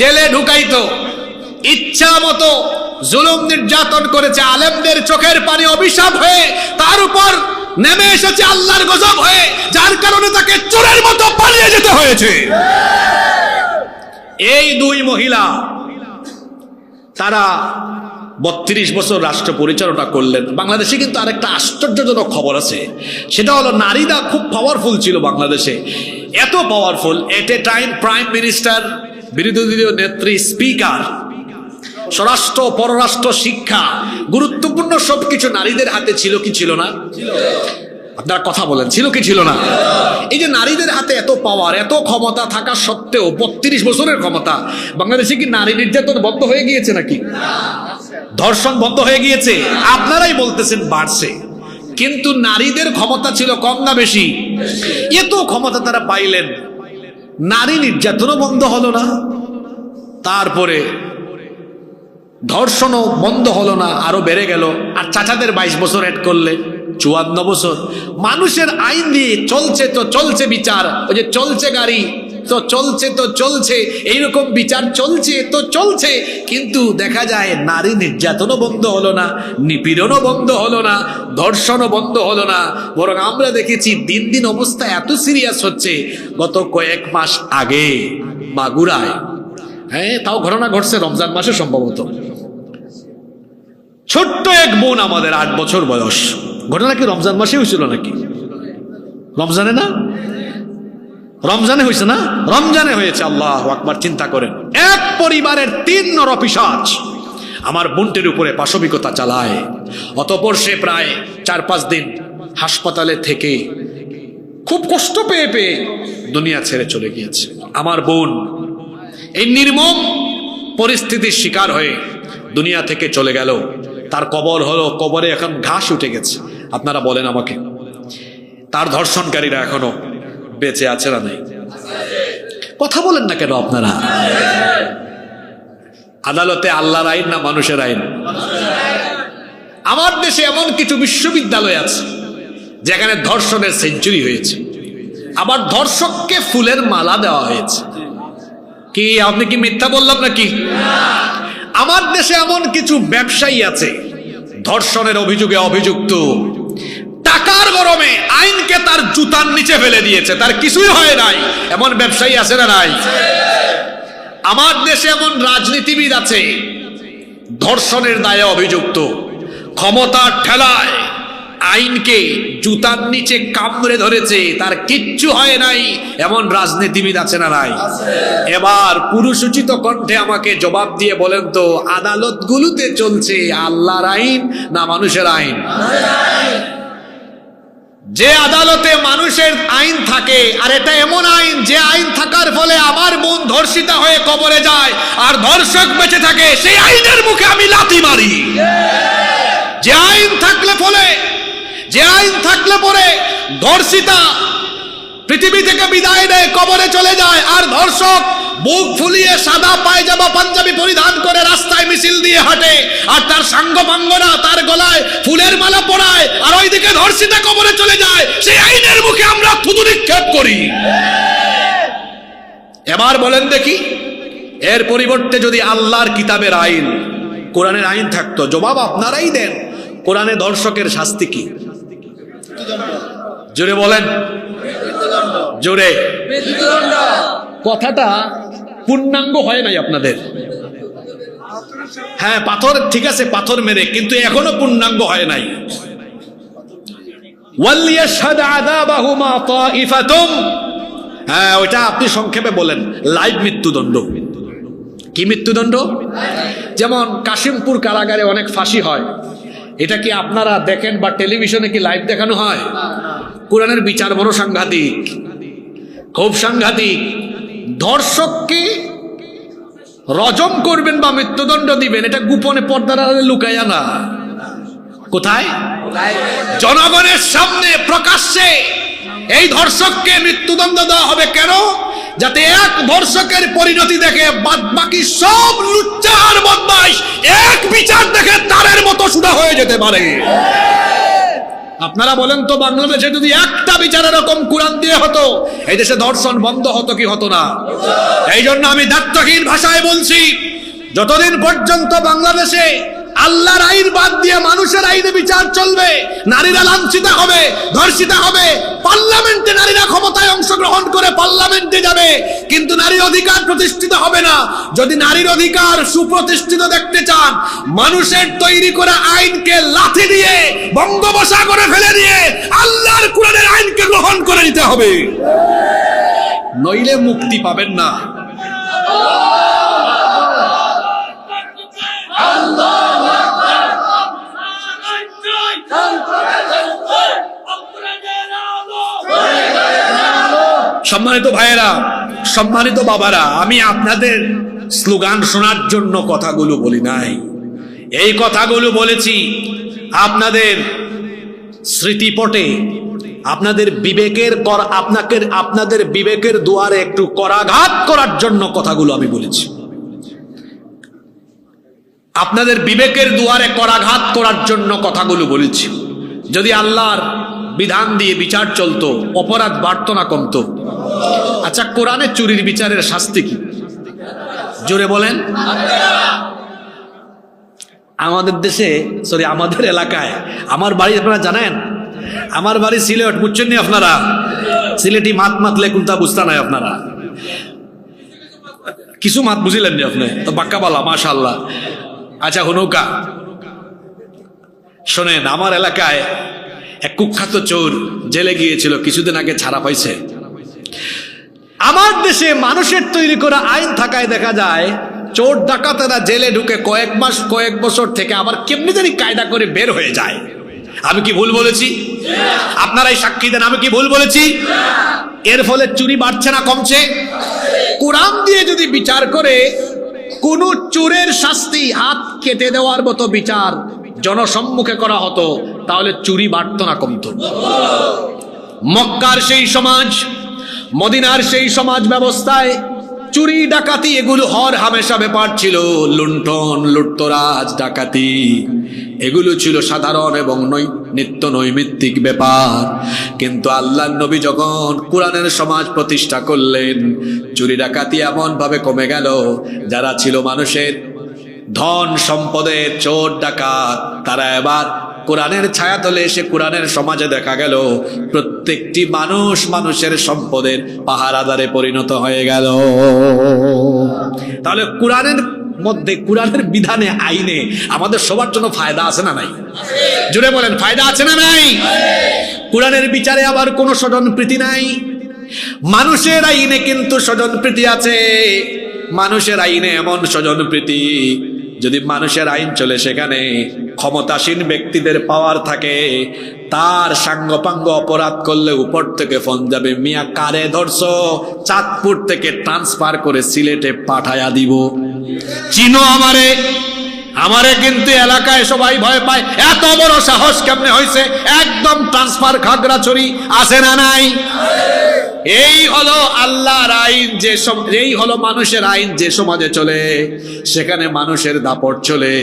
S2: জেলে ঢুকাইতো, ইচ্ছা মতো জুলুম নির্যাতন করেছে। আলেমদের চোখের পানি অভিশাপ হয়ে তার উপর নেমে এসেছে আল্লাহর গজব হয়ে, যার কারণে তাকে চোরের মতো পালিয়ে যেতে হয়েছে। এই 2 মহিলা তারা 32 বছর রাষ্ট্র পরিচালনা করলেন। বাংলাদেশে কিন্তু আরেকটা আশ্চর্যজনক খবর আছে, সেটা হলো নারীরা খুব পাওয়ারফুল ছিল বাংলাদেশে। এত পাওয়ারফুল, এট এ টাইম প্রাইম মিনিস্টার, বিরোধী দলীয় নেত্রী, স্পিকার, স্বরাষ্ট্র, পররাষ্ট্র, শিক্ষা, গুরুত্বপূর্ণ সবকিছু নারীদের হাতে ছিল কি ছিল না? আপনারা কথা বলেন, ছিল কি ছিল না? এই যে নারীদের হাতে এত পাওয়ার, এত ক্ষমতা থাকা সত্ত্বেও 32 বছরের ক্ষমতা, বাংলাদেশে কি নারী নির্যাতন বন্ধ হয়ে গিয়েছে নাকি? ধর্ষণ বন্ধ হয়ে গিয়েছে? আপনারাই বলতেছেন বাড়ছে, কিন্তু নারীদের ক্ষমতা ছিল কম না বেশি? এত ক্ষমতা তারা পাইলেন, নারী নির্যাতনও বন্ধ হলো না, তারপরে ধর্ষণও বন্ধ হলো না, আরো বেড়ে গেল। আর চাচাদের 22 বছর এড করলে 54 বছর। মানুষের আইন দিয়ে চলছে তো চলছে বিচার, ওই যে চলছে গাড়ি তো চলছে তো চলছে, এইরকম বিচার চলছে তো চলছে, কিন্তু দেখা যায় নারী নির্যাতনও বন্ধ হলো না, নিপীড়নও বন্ধ হলো না, ধর্ষণও বন্ধ হলো না। বরং আমরা দেখেছি দিন দিন অবস্থা এত সিরিয়াস হচ্ছে। গত কয়েক মাস আগে মাগুরায়, হ্যাঁ তাও ঘটনা ঘটছে রমজান মাসে সম্ভবত, ছোট্ট এক বোন আমাদের 8 বছর বয়স। ঘটনা কি রমজান মাসে হয়েছিল নাকি? রমজানে না, রমজানে হয়েছে না? রমজানে হয়েছে। আল্লাহু আকবার, চিন্তা করেন, এক পরিবারের 3 নরপিশাচ আমার বোনটির উপরে পাশবিকতা চালায়। অতঃপর সে প্রায় 4-5 দিন হাসপাতালে থেকে খুব কষ্ট পেয়ে পেয়ে দুনিয়া ছেড়ে চলে গিয়েছে। আমার বোন এই নির্মম পরিস্থিতির শিকার হয়ে দুনিয়া থেকে চলে গেল। তার কবর হলো, কবরে এখন ঘাস উঠে গেছে। আপনারা বলেন আমাকে, তার ধর্ষণকারীরা এখনো বেঁচে আছে না নাই? কথা বলেন না কেন আপনারা? আদালতে আল্লাহর আইন না মানুষের আইন? আমার দেশে এমন কিছু বিশ্ববিদ্যালয় আছে যেখানে ধর্ষণের সেঞ্চুরি হয়েছে, আবার ধর্ষককে ফুলের মালা দেওয়া হয়েছে। কি আপনি কি মিথ্যা বললাম নাকি? আমার দেশে এমন কিছু ব্যবসায়ী আছে ধর্ষণের অভিযোগে অভিযুক্ত, টাকার গরমে আইনকে তার জুতার নিচে ফেলে দিয়েছে, তার কিছুই হয় নাই। এমন ব্যবসায়ী আছে না নাই? আমার দেশে এমন রাজনীতিবিদ আছে ধর্ষণের দায়ে অভিযুক্ত, ক্ষমতার ঠেলায় আইনকে জুতার নিচে কামড়ে ধরেছে, তার কিচ্ছু হয় নাই। এমন রাজনীতিবিদ আছে না নাই? এবার পুরুষোচিত কণ্ঠে আমাকে জবাব দিয়ে বলেন তো, আদালতগুলোতে চলছে আল্লাহর আইন না মানুষের আইন? যে আদালতে মানুষের আইন থাকে, আর এটা এমন আইন যে আইন থাকার ফলে আমার বোন ধর্ষিতা হয়ে কবরে যায় আর ধর্ষক বেঁচে থাকে, সেই আইনের মুখে আমি লাথি মারি। যে আইন থাকলে ফলে, যে আইন থাকলে পরে ধর্ষিতা পৃথিবী থেকে বিদায় নেয়, কবরে চলে যায়, আর ধর্ষক বুক ফুলিয়ে সাদা পায়জামা পাঞ্জাবি পরিধান করে রাস্তায় মিছিল দিয়ে হাঁটে, আর তার সাঙ্গপাঙ্গরা তার গলায় ফুলের মালা পরায়, আর ওইদিকে ধর্ষিতা কবরে চলে যায়, সেই আইনের মুখে আমরা থুতু নিক্ষেপ করি। এবার বলেন দেখি, এর পরিবর্তে যদি আল্লাহর কিতাবের আইন, কোরআনের আইন থাকতো, জবাব আপনারাই দেন। কোরআনে ধর্ষকের শাস্তি কি? জোরে বলেন, জোরে। কথাটা পূর্ণাঙ্গ হয় নাই আপনাদের। হ্যাঁ পাথর, ঠিক আছে পাথর মেরে, কিন্তু এখনো পূর্ণাঙ্গ হয় নাই। ওয়ালিয়াশহাদ আযাবাহুমা তাইফাতুম, হ্যাঁ ওইটা আপনি সংক্ষেপে বলেন, লাইভ মৃত্যুদণ্ড। কি মৃত্যুদণ্ড? যেমন কাশিমপুর কারাগারে অনেক ফাঁসি হয়, এটা কি আপনারা দেখেন বা টেলিভিশনে কি লাইভ দেখানো হয়? কোরআনের বিচার বড় সাংঘাতিক, খুব সাংঘাতিক। ধর্ষককে রজম করবেন বা মৃত্যুদণ্ড দিবেন, এটা গোপনে পর্দার আড়ালে লুকায়া না। কোথায়? জনগণের সামনে প্রকাশ্যে এই ধর্ষককে মৃত্যুদণ্ড দেওয়া হবে। কেন? যাতে এক ধর্ষকের পরিণতি দেখে বাকি সব লুচ্চা আর বদমাশ এক বিচার দেখে তারের মতো সুদা হয়ে যেতে পারে। আপনারা বলেন তো, বাংলাদেশে যদি একটা বিচার এরকম কোরআন দিয়ে হতো, এই দেশে ধর্ষণ বন্ধ হতো কি হতো না? এই জন্য আমি দায়িত্বহীন ভাষায় বলছি, যতদিন পর্যন্ত বাংলাদেশে আল্লাহর আইন বাদ দিয়ে মানুষের আইনে বিচার চলবে, নারীরা লাঞ্ছিত হবে, ধর্ষিত হবে। পার্লামেন্টে নারীরা ক্ষমতায় অংশগ্রহণ করে পার্লামেন্টে যাবে, কিন্তু নারীর অধিকার প্রতিষ্ঠিত হবে না। যদি নারীর অধিকার সুপ্রতিষ্ঠিত দেখতে চান, মানুষের তৈরি করা আইনকে লাথি দিয়ে বঙ্গোপসাগরে ফেলে দিয়ে আল্লাহর কোরআনের আইনকে গ্রহণ করে নিতে হবে, নইলে মুক্তি পাবেন না। সম্মানিত ভাইয়েরা, সম্মানিত বাবারা, আমি আপনাদের স্লোগান শোনার জন্য কথাগুলো বলি নাই। এই কথাগুলো বলেছি আপনাদের স্মৃতিপটে, আপনাদের বিবেকের দুয়ারে একটু করাঘাত করার জন্য কথাগুলো আমি বলেছি। আপনাদের বিবেকের দুয়ারে করাঘাত করার জন্য কথাগুলো বলেছি। যদি আল্লাহর বিধান দিয়ে বিচার চলতো, অপরাধ বাড়তো না কমতো? আচ্ছা, কোরআনে চুরির বিচারের শাস্তি কি? জোরে বলেন। আমাদের দেশে, আমাদের এলাকায়, আমার বাড়ি আপনারা জানেন, আমার বাড়ি সিলেট, বুঝছেন নি আপনারা? সিলেটি মাত মাতলে কোনটা বুঝতা নাই আপনারা? কিছু মাত বুঝিলেন নি আপনি? তো বাক্কা বলা, মাশাআল্লাহ। আচ্ছা হুনৌকা শোনেন, আমার এলাকায় এক কুখ্যাত চোর জেলে গিয়েছিল, কিছুদিন আগে ছাড়া পাইছে। আমার দেশে মানুষের তৈরি করা আইন থাকায় দেখা যায় চোর ডাকাতেরা জেলে ঢুকে কয়েক মাস কয়েক বছর থেকে আবার কেমনি জানি কায়দা করে বের হয়ে যায়। আমি কি ভুল বলেছি? আপনারাই সাক্ষী দেন, আমি কি ভুল বলেছি? এর ফলে চুরি বাড়ছে না কমছে? কোরআন দিয়ে যদি বিচার করে কোন চোরের শাস্তি হাত কেটে দেওয়ার মতো বিচার জনসম্মুখে করা হতো, তাহলে চুরি বাড়তো না কমতো? মক্কার সেই সমাজ, মদিনার সেই সমাজ ব্যবস্থায় চুরি ডাকাতি এগুলো হর হামেশা ব্যাপার ছিল। লুণ্ঠন, লুটতরাজ, ডাকাতি এগুলো ছিল সাধারণ এবং নিত্য নৈমিত্তিক ব্যাপার। কিন্তু আল্লাহর নবী যখন কোরআনের সমাজ প্রতিষ্ঠা করলেন, চুরি ডাকাতি এমন ভাবে কমে গেল, যারা ছিল মানুষের ধন সম্পদের চোর ডাকাত, তারা এবার কোরআনের ছায়াতলে এসে কোরআনের সমাজে দেখা গেল প্রত্যেকটি মানুষ মানুষের সম্পদের পাহারাদারে পরিণত হয়ে গেল। তাহলে কোরআনের মধ্যে, কোরআনের বিধানে, আইনে আমাদের সবার জন্য ফায়দা আছে না নাই? জুড়ে বলেন, ফায়দা আছে না নাই? কোরআনের বিচারে আবার কোনো স্বজনপ্রীতি নাই। মানুষের আইনে কিন্তু স্বজনপ্রীতি আছে। মানুষের আইনে এমন স্বজনপ্রীতি, যদি মানুষের আইন চলে সেখানে ক্ষমতাসীন ব্যক্তিদের পাওয়ার থাকে, তার সাঙ্গপাঙ্গ অপরাধ করলে উপর থেকে ফোন যাবে, মিয়া কারে ধরছো, চাঁদপুর থেকে ট্রান্সফার করে সিলেটে পাঠায়া দিব। চিনো আমারে? আমারে কিন্তু এলাকায় সবাই ভয় পায়। এত বড় সাহস কেমনে হয়েছে? একদম ট্রান্সফার খাগড়াছড়ি, আছে না নাই? এই হলো আল্লাহর আইন, এই হলো মানুষের আইন। যে সমাজে চলে সেখানে মানুষের দাপট চলে,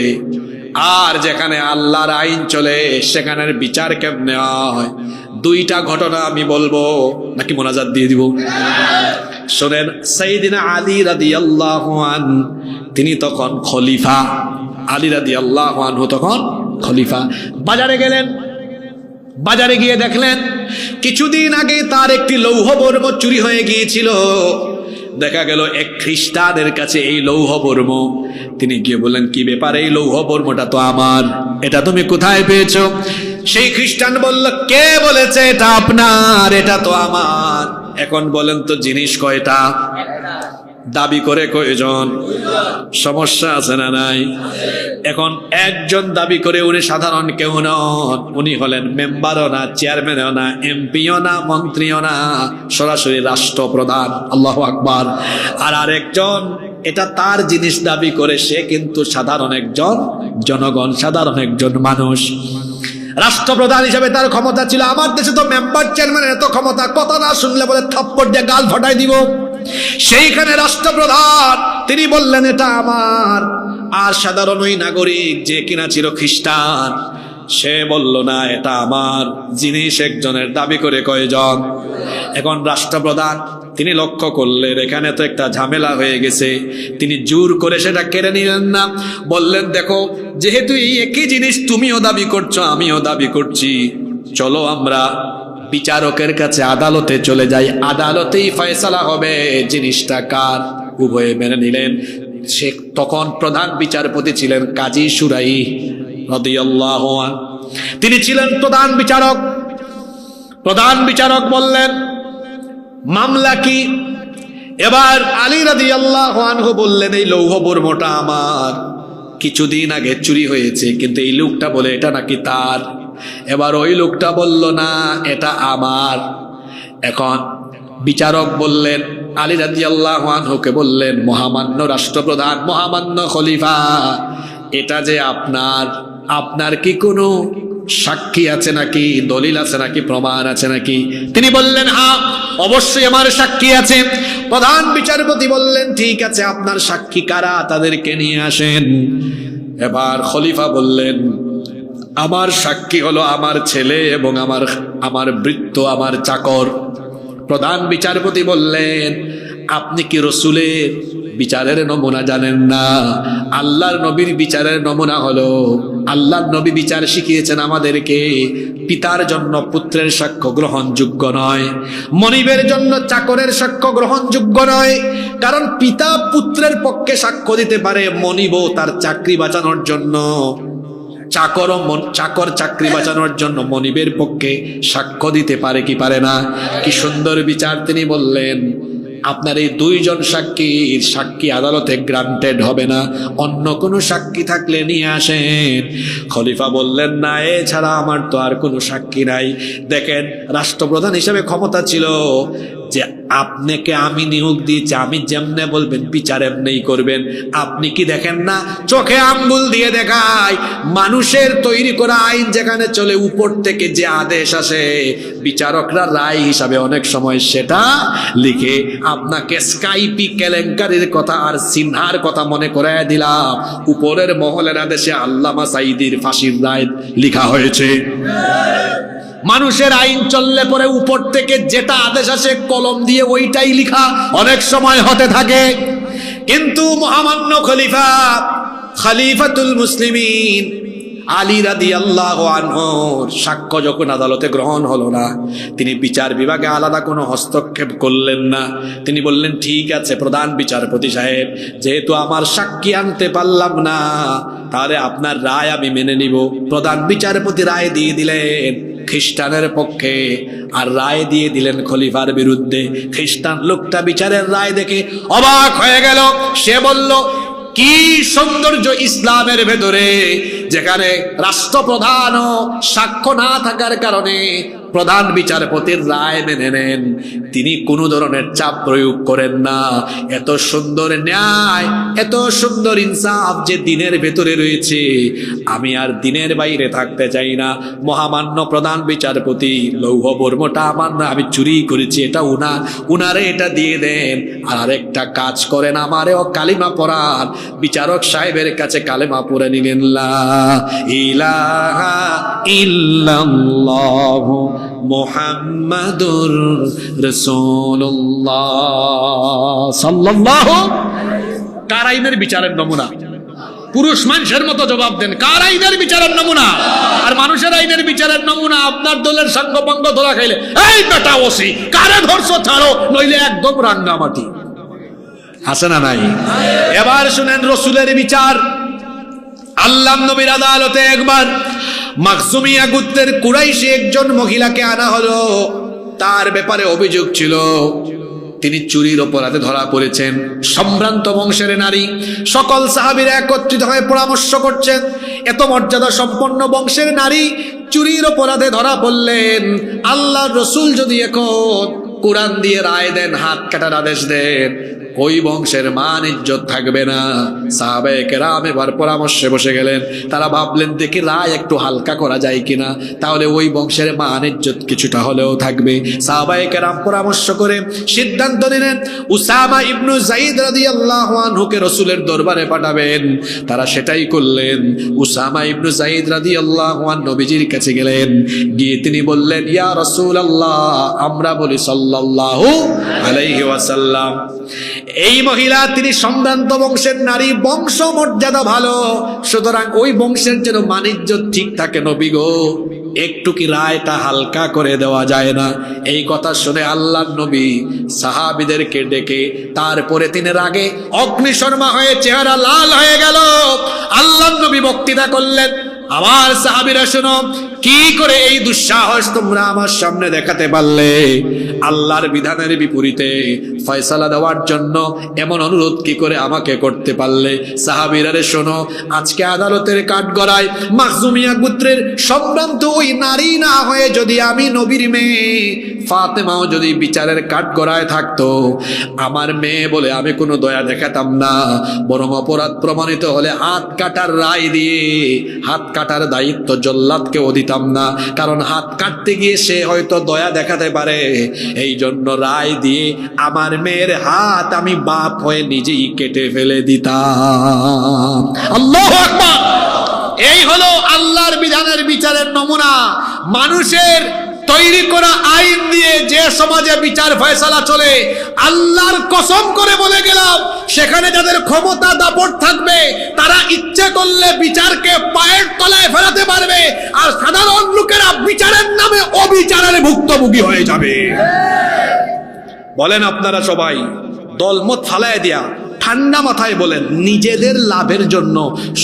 S2: আর যেখানে আল্লাহর আইন চলে সেখানের বিচার কেমনে হয়? দুইটা ঘটনা আমি বলবো, নাকি মোনাজাত দিয়ে দিব? শোনেন, সাইয়্যিদিনা আলী রাদিয়াল্লাহু আনহু, তিনি তখন খলিফা। আলী রাদিয়াল্লাহু আনহু তখন খলিফা। বাজারে গেলেন, বাজারে গিয়ে দেখলেন কিছুদিন আগে তার একটি লৌহ বর্ম চুরি হয়ে গিয়েছিল। দেখা গেল এক খ্রিস্টানের কাছে এই লৌহ বর্ম। তিনি গিয়ে বললেন, কি ব্যাপার, এই লৌহ বর্মটা তো আমার, এটা তুমি কোথায় পেয়েছো? সেই খ্রিস্টান বলল, কে বলেছে এটা আপনার? এটা তো আমার। এখন বলেন তো, জিনিস কয়টা? দাবি করে কয়জন? সমস্যা আছে না নাই? এখন একজন দাবি করে, উনি সাধারণ কেউ নন, উনি হলেন মেম্বারও না, চেয়ারম্যানও না, এমপিও না, মন্ত্রীও না, সরাসরি রাষ্ট্রপ্রধান। আল্লাহু আকবার। আর আরেকজন এটা তার জিনিস দাবি করে, সে কিন্তু সাধারণ একজন জনগণ, সাধারণ একজন মানুষ। রাষ্ট্রপ্রধান হিসেবে তার ক্ষমতা ছিল। আমার দেশে তো মেম্বার চেয়ারম্যানের এত ক্ষমতা, কথা না শুনলে বলে থাপ্পড় দিয়ে গাল ফাটাই দিব। সেইখানে রাষ্ট্রপ্রধান তিনি বললেন এটা আমার। আর সাধারণ ওই নাগরিক যে কিনা ছিল খ্রিস্টান, সে বলল না এটা আমার জিনিস। একজনের দাবি করে কয়জন? এখন রাষ্ট্রপ্রধান তিনি লক্ষ্য করলেন এখানে তো একটা ঝামেলা হয়ে গেছে, তিনি জোর করে সেটা কেড়ে নিলেন না। বললেন, দেখো, যেহেতু এই একই জিনিস তুমিও দাবি করছো, আমিও দাবি করছি, চলো আমরা বিচারকের কাছে আদালতে চলে যাই, আদালতেই ফয়সালা হবে জিনিসটা কার। উভয়ে মেনে নিলেন। সে তখন প্রধান বিচারপতি ছিলেন কাজী সুরাই রাদিয়াল্লাহু আনহু, তিনি ছিলেন প্রধান বিচারক। প্রধান বিচারক বললেন, মামলা কি? এবার আলী রাদিয়াল্লাহু আনহু বললেন, এই লৌহ বর্মটা আমার, কিছুদিন আগে চুরি হয়েছে, কিন্তু এই লোকটা বলে এটা নাকি তার। এবার ওই লোকটা বলল, না এটা আমার। এখন বিচারক বললেন, আলী রাদিয়াল্লাহু আনহুকে বললেন, মহামান্য রাষ্ট্রপ্রধান, মহামান্য খলিফা, এটা যে আপনার কি কোনো সাক্ষী আছে নাকি, দলিল আছে নাকি, প্রমাণ আছে নাকি? তিনি বললেন, হ্যাঁ অবশ্যই আমার সাক্ষী আছে। প্রধান বিচারপতি বললেন, ঠিক আছে, আপনার সাক্ষী কারা, তাদেরকে নিয়ে আসেন। এবার খলিফা বললেন, আমার সাক্ষী হলো আমার ছেলে এবং আমার ভৃত্য, আমার চাকর। প্রধান বিচারপতি বললেন, আপনি কি রসুলের বিচারের নমুনা জানেন না? আল্লাহর নবীর বিচারের নমুনা হলো, আল্লাহর নবী বিচার শিখিয়েছেন আমাদেরকে, পিতার জন্য পুত্রের সাক্ষ্য গ্রহণযোগ্য নয়, মনিবের জন্য চাকরের সাক্ষ্য গ্রহণযোগ্য নয়। কারণ পিতা পুত্রের পক্ষে সাক্ষ্য দিতে পারে, মনিবও তার চাকরি বাঁচানোর জন্য, চাকর চাকরি বাঁচানোর জন্য মনিবের পক্ষে সাক্ষ্য দিতে পারে কি পারে না? কি সুন্দর বিচার! তিনি বললেন, আপনার এই দুইজন সাক্ষী আদালতে গ্রান্টেড হবে না, অন্য কোনো সাক্ষী থাকলে নিয়ে আসেন। খলিফা বললেন, না, এছাড়া আমার তো আর কোনো সাক্ষী নাই। দেখেন, রাষ্ট্রপ্রধান হিসেবে ক্ষমতা ছিল যে আপনাকে আমি নিয়োগ দিয়েছি, আমি যেমনে বলবেন বিচার এমনিই করবেন। আপনি কি দেখেন না, চোখে আঙ্গুল দিয়ে দেখায়, মানুষের তৈরি করা আইন যেখানে চলে, উপর থেকে যে আদেশ আসে, বিচারকরা রায় হিসাবে অনেক সময় সেটা লিখে। আপনাকে স্কাইপি কেলেঙ্কারির কথা আর সিনহার কথা মনে করায় দিলাম, উপরের মহলের আদেশে আল্লামা সাঈদীর ফাঁসির রায় লিখা হয়েছে। মানুষের আইন চললে পরে উপর থেকে যেটা আদেশ আসে কলম দিয়ে ওইটাই লিখা অনেক সময় হতে থাকে। কিন্তু মহামান্য খলিফাতুল মুসলিমিন আলী রাদিয়াল্লাহু আনহুর সাক্ষ্য যখন আদালতে গ্রহণ হলো না, তিনি বিচার বিভাগে আলাদা কোনো হস্তক্ষেপ করলেন না। তিনি বললেন, ঠিক আছে প্রধান বিচারপতি সাহেব, যেহেতু আমার সাক্ষী আনতে পারলাম না, তাহলে আপনার রায় আমি মেনে নিব। প্রধান বিচারপতি রায় দিয়ে দিলেন খ্রিস্টানের পক্ষে, আর রায় দিয়ে দিলেন খলিফার বিরুদ্ধে। খ্রিস্টান লোকটা বিচারের রায় দেখে অবাক হয়ে গেল। সে বলল, কি সৌন্দর্য ইসলামের ভেতরে, যেখানে রাষ্ট্রপ্রধানও সাক্ষ্য না থাকার কারণে প্রধান বিচারপতির রায় মেনে নেন, তিনি কোনো ধরনের চাপ প্রয়োগ করেন না। এত সুন্দর ন্যায়, এত সুন্দর ইনসাফ যে দিনের ভেতরে রয়েছে, আমি আর দিনের বাইরে থাকতে চাই না। মহামান্য প্রধান বিচারপতি, লৌহ বর্মটা আমার না, আমি চুরি করেছি, এটা উনারে এটা দিয়ে দেন। আর আরেকটা কাজ করেন, আমারেও কালিমা পড়ান। বিচারক সাহেবের কাছে কালেমা পড়ে নিলেন, লা ইলাহা ইল্লাল্লাহু মুহাম্মাদুর রাসূলুল্লাহ সাল্লাল্লাহু। কার আইনের বিচারের নমুনা? পুরুষ মানুষের মতো জবাব দেন, কার আইনের বিচারের নমুনা? আর মানুষের আইনের বিচারের নমুনা আপনার দলের সাঙ্গপাঙ্গ ধরা খাইলে, এই বেটা ওসি, কারে ধরছো ছাড়ো, নইলে একদম রাঙ্গামাটি। আছে না নাই? এবার শুনেন রসুলের বিচার। আল্লাহ নবীর আদালতে একবার মাখজুমিয়া গোত্রের কুরাইশি একজন মহিলাকে আনা হলো। তার ব্যাপারে অভিযোগ ছিল তিনি চুরির অপরাধে ধরা পড়েছেন। সম্ভ্রান্ত বংশের নারী। সকল সাহাবীরা একত্রিত হয়ে পরামর্শ করছেন, এত মর্যাদা সম্পন্ন বংশের নারী চুরির অপরাধে ধরা পড়লেন। আল্লাহর রসুল যদি এখন কোরআন দিয়ে রায় দেন, হাত কাটার আদেশ দেন, ওই বংশের মান ইজ্জত থাকবে না। সাহাবায়ে কেরাম এবার পরামর্শে বসে গেলেন। তারা ভাবলেন, দেখি রায় একটু হালকা করা যায় কিনা, তাহলে ওই বংশের মান ইজ্জত কিছুটা হলেও থাকবে। সাহাবায়ে কেরাম পরামর্শ করে সিদ্ধান্ত নিলেন উসামা ইবনু যায়েদ রাদিয়াল্লাহু আনহুকে রাসূলের দরবারে পাঠাবেন। তারা সেটাই করলেন। উসামা ইবনু যায়েদ রাদিয়াল্লাহু আনহু নবীজির কাছে গেলেন। গিয়ে তিনি বললেন, ইয়া রাসূলুল্লাহ, আমরা বলি সাল্লাল্লাহু আলাইহি ওয়াসাল্লাম, এই মহিলা তিনি সম্ভ্রান্ত বংশের নারী, বংশ মর্যাদা ভালো, সুতরাং ওই বংশের যেন বাণিজ্য ঠিক থাকে, নবী গো একটু কি রায়টা হালকা করে দেওয়া যায় না? এই কথা শুনে আল্লাহর নবী সাহাবীদেরকে ডেকে, তারপরে তিনি রাগে অগ্নিশর্মা হয়ে চেহারা লাল হয়ে গেল। আল্লাহর নবী বক্তৃতা করলেন, আমার সাহাবীরা শোনো, কি করে এই দুঃসাহস তোমরা আমার সামনে দেখাতে পারলে? আল্লাহর বিধানের বিপরীতে ফয়সালা দেওয়ার জন্য এমন অনুরোধ কি করে আমাকে করতে পারলে? সাহাবীরা রে শোনো, আজকে আদালতের কাঠগড়ায় মাখজুমিয়া গোত্রের সম্ভ্রান্ত ওই নারী না হয়ে যদি আমি নবীর মেয়ে ফাতেমাও যদি বিচারের কাঠগড়ায় থাকতো, আমার মেয়ে বলে আমি কোনো দয়া দেখাতাম না, বরং অপরাধ প্রমাণিত হলে হাত কাটার রায় দিয়ে হাত কাটার দায়িত্ব জল্লাদকেও দিতাম না, কারণ হাত কাটতে গিয়ে সে হয়তো দয়া দেখাতে পারে। এই জন্য রায় দিয়ে আমার মেয়ের হাত আমি বাপ হয়ে নিজেই কেটে ফেলে দিতাম। আল্লাহু আকবার। এই হলো আল্লাহর বিধানের বিচারের নমুনা। মানুষের তৈরি করা আইন দিয়ে যে সমাজে বিচার ফয়সালা চলে, আল্লাহর কসম করে বলে গেলাম, সেখানে যাদের ক্ষমতা দাপট থাকবে তারা ইচ্ছে করলে বিচারকে পায়ের তলায় ফেলাতে পারবে, আর সাধারণ লোকেরা বিচারের নামে অবিচারের ভুক্তভোগী হয়ে যাবে। বলেন আপনারা সবাই দলমত ফালায় দিয়া ঠান্ডা মাথায় বলেন, নিজেদের লাভের জন্য,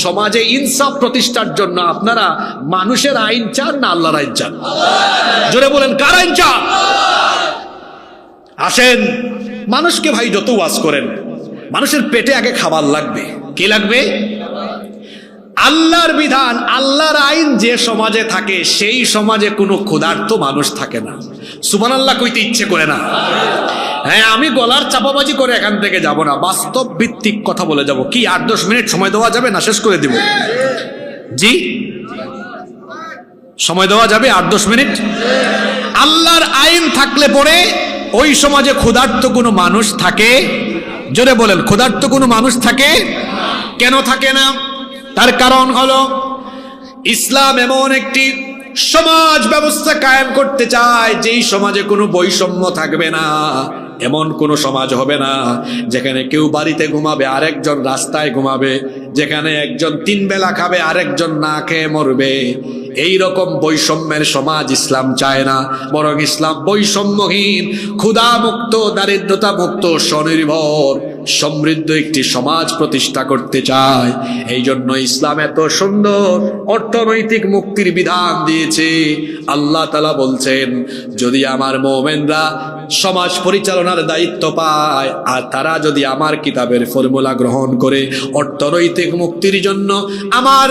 S2: সমাজে ইনসাফ প্রতিষ্ঠার জন্য আপনারা মানুষের আইন চান না আল্লাহর আইন চান? জোরে বলেন, কার আইন চান? আসেন, মানুষকে ভাই যত ওয়াজ করেন, মানুষের পেটে আগে খাবার লাগবে। কি লাগবে? আল্লাহর বিধান, আল্লাহর আইন যে সমাজে থাকে সেই সমাজে কোনো ক্ষুধার্ত মানুষ থাকে না। সুবহানাল্লাহ কইতে ইচ্ছে করে না। হ্যাঁ, আমি গলার চাপাবাজি করে এখান থেকে যাব না, বাস্তব ভিত্তিক কথা বলে যাব। কি 8-10 মিনিট সময় দেওয়া যাবে না? শেষ করে দিব। জি, সময় দেওয়া যাবে 8-10 মিনিট? আল্লাহর আইন থাকলে পরে ওই সমাজে ক্ষুধার্ত কোনো মানুষ থাকে? জোরে বলেন, ক্ষুধার্ত কোনো মানুষ থাকে? কেন থাকে না? তার কারণ হলো ইসলাম এমন একটি সমাজ ব্যবস্থা কায়েম করতে চায় যেই সমাজে কোনো বৈষম্য থাকবে না। এমন কোন সমাজ হবে না যেখানে কেউ বাড়িতে ঘুমাবে আরেকজন রাস্তায় ঘুমাবে, যেখানে একজন 3 বেলা খাবে আরেকজন না খেয়ে মরবে। এই রকম বৈষম্যের সমাজ ইসলাম চায় না, বরং ইসলাম বৈষম্যহীন, ক্ষুধামুক্ত, দারিদ্রতা মুক্ত, স্বনির্ভর, সমৃদ্ধ একটি সমাজ প্রতিষ্ঠা করতে চায়। এই জন্য ইসলাম এত সুন্দর অর্থনৈতিক মুক্তির বিধান দিয়েছে। আল্লাহ তাআলা বলছেন, যদি আমার মুমিনরা সমাজ পরিচালনার দায়িত্ব পায় আর তারা যদি আমার কিতাবের ফর্মুলা গ্রহণ করে অর্থনৈতিক মুক্তির জন্য আমার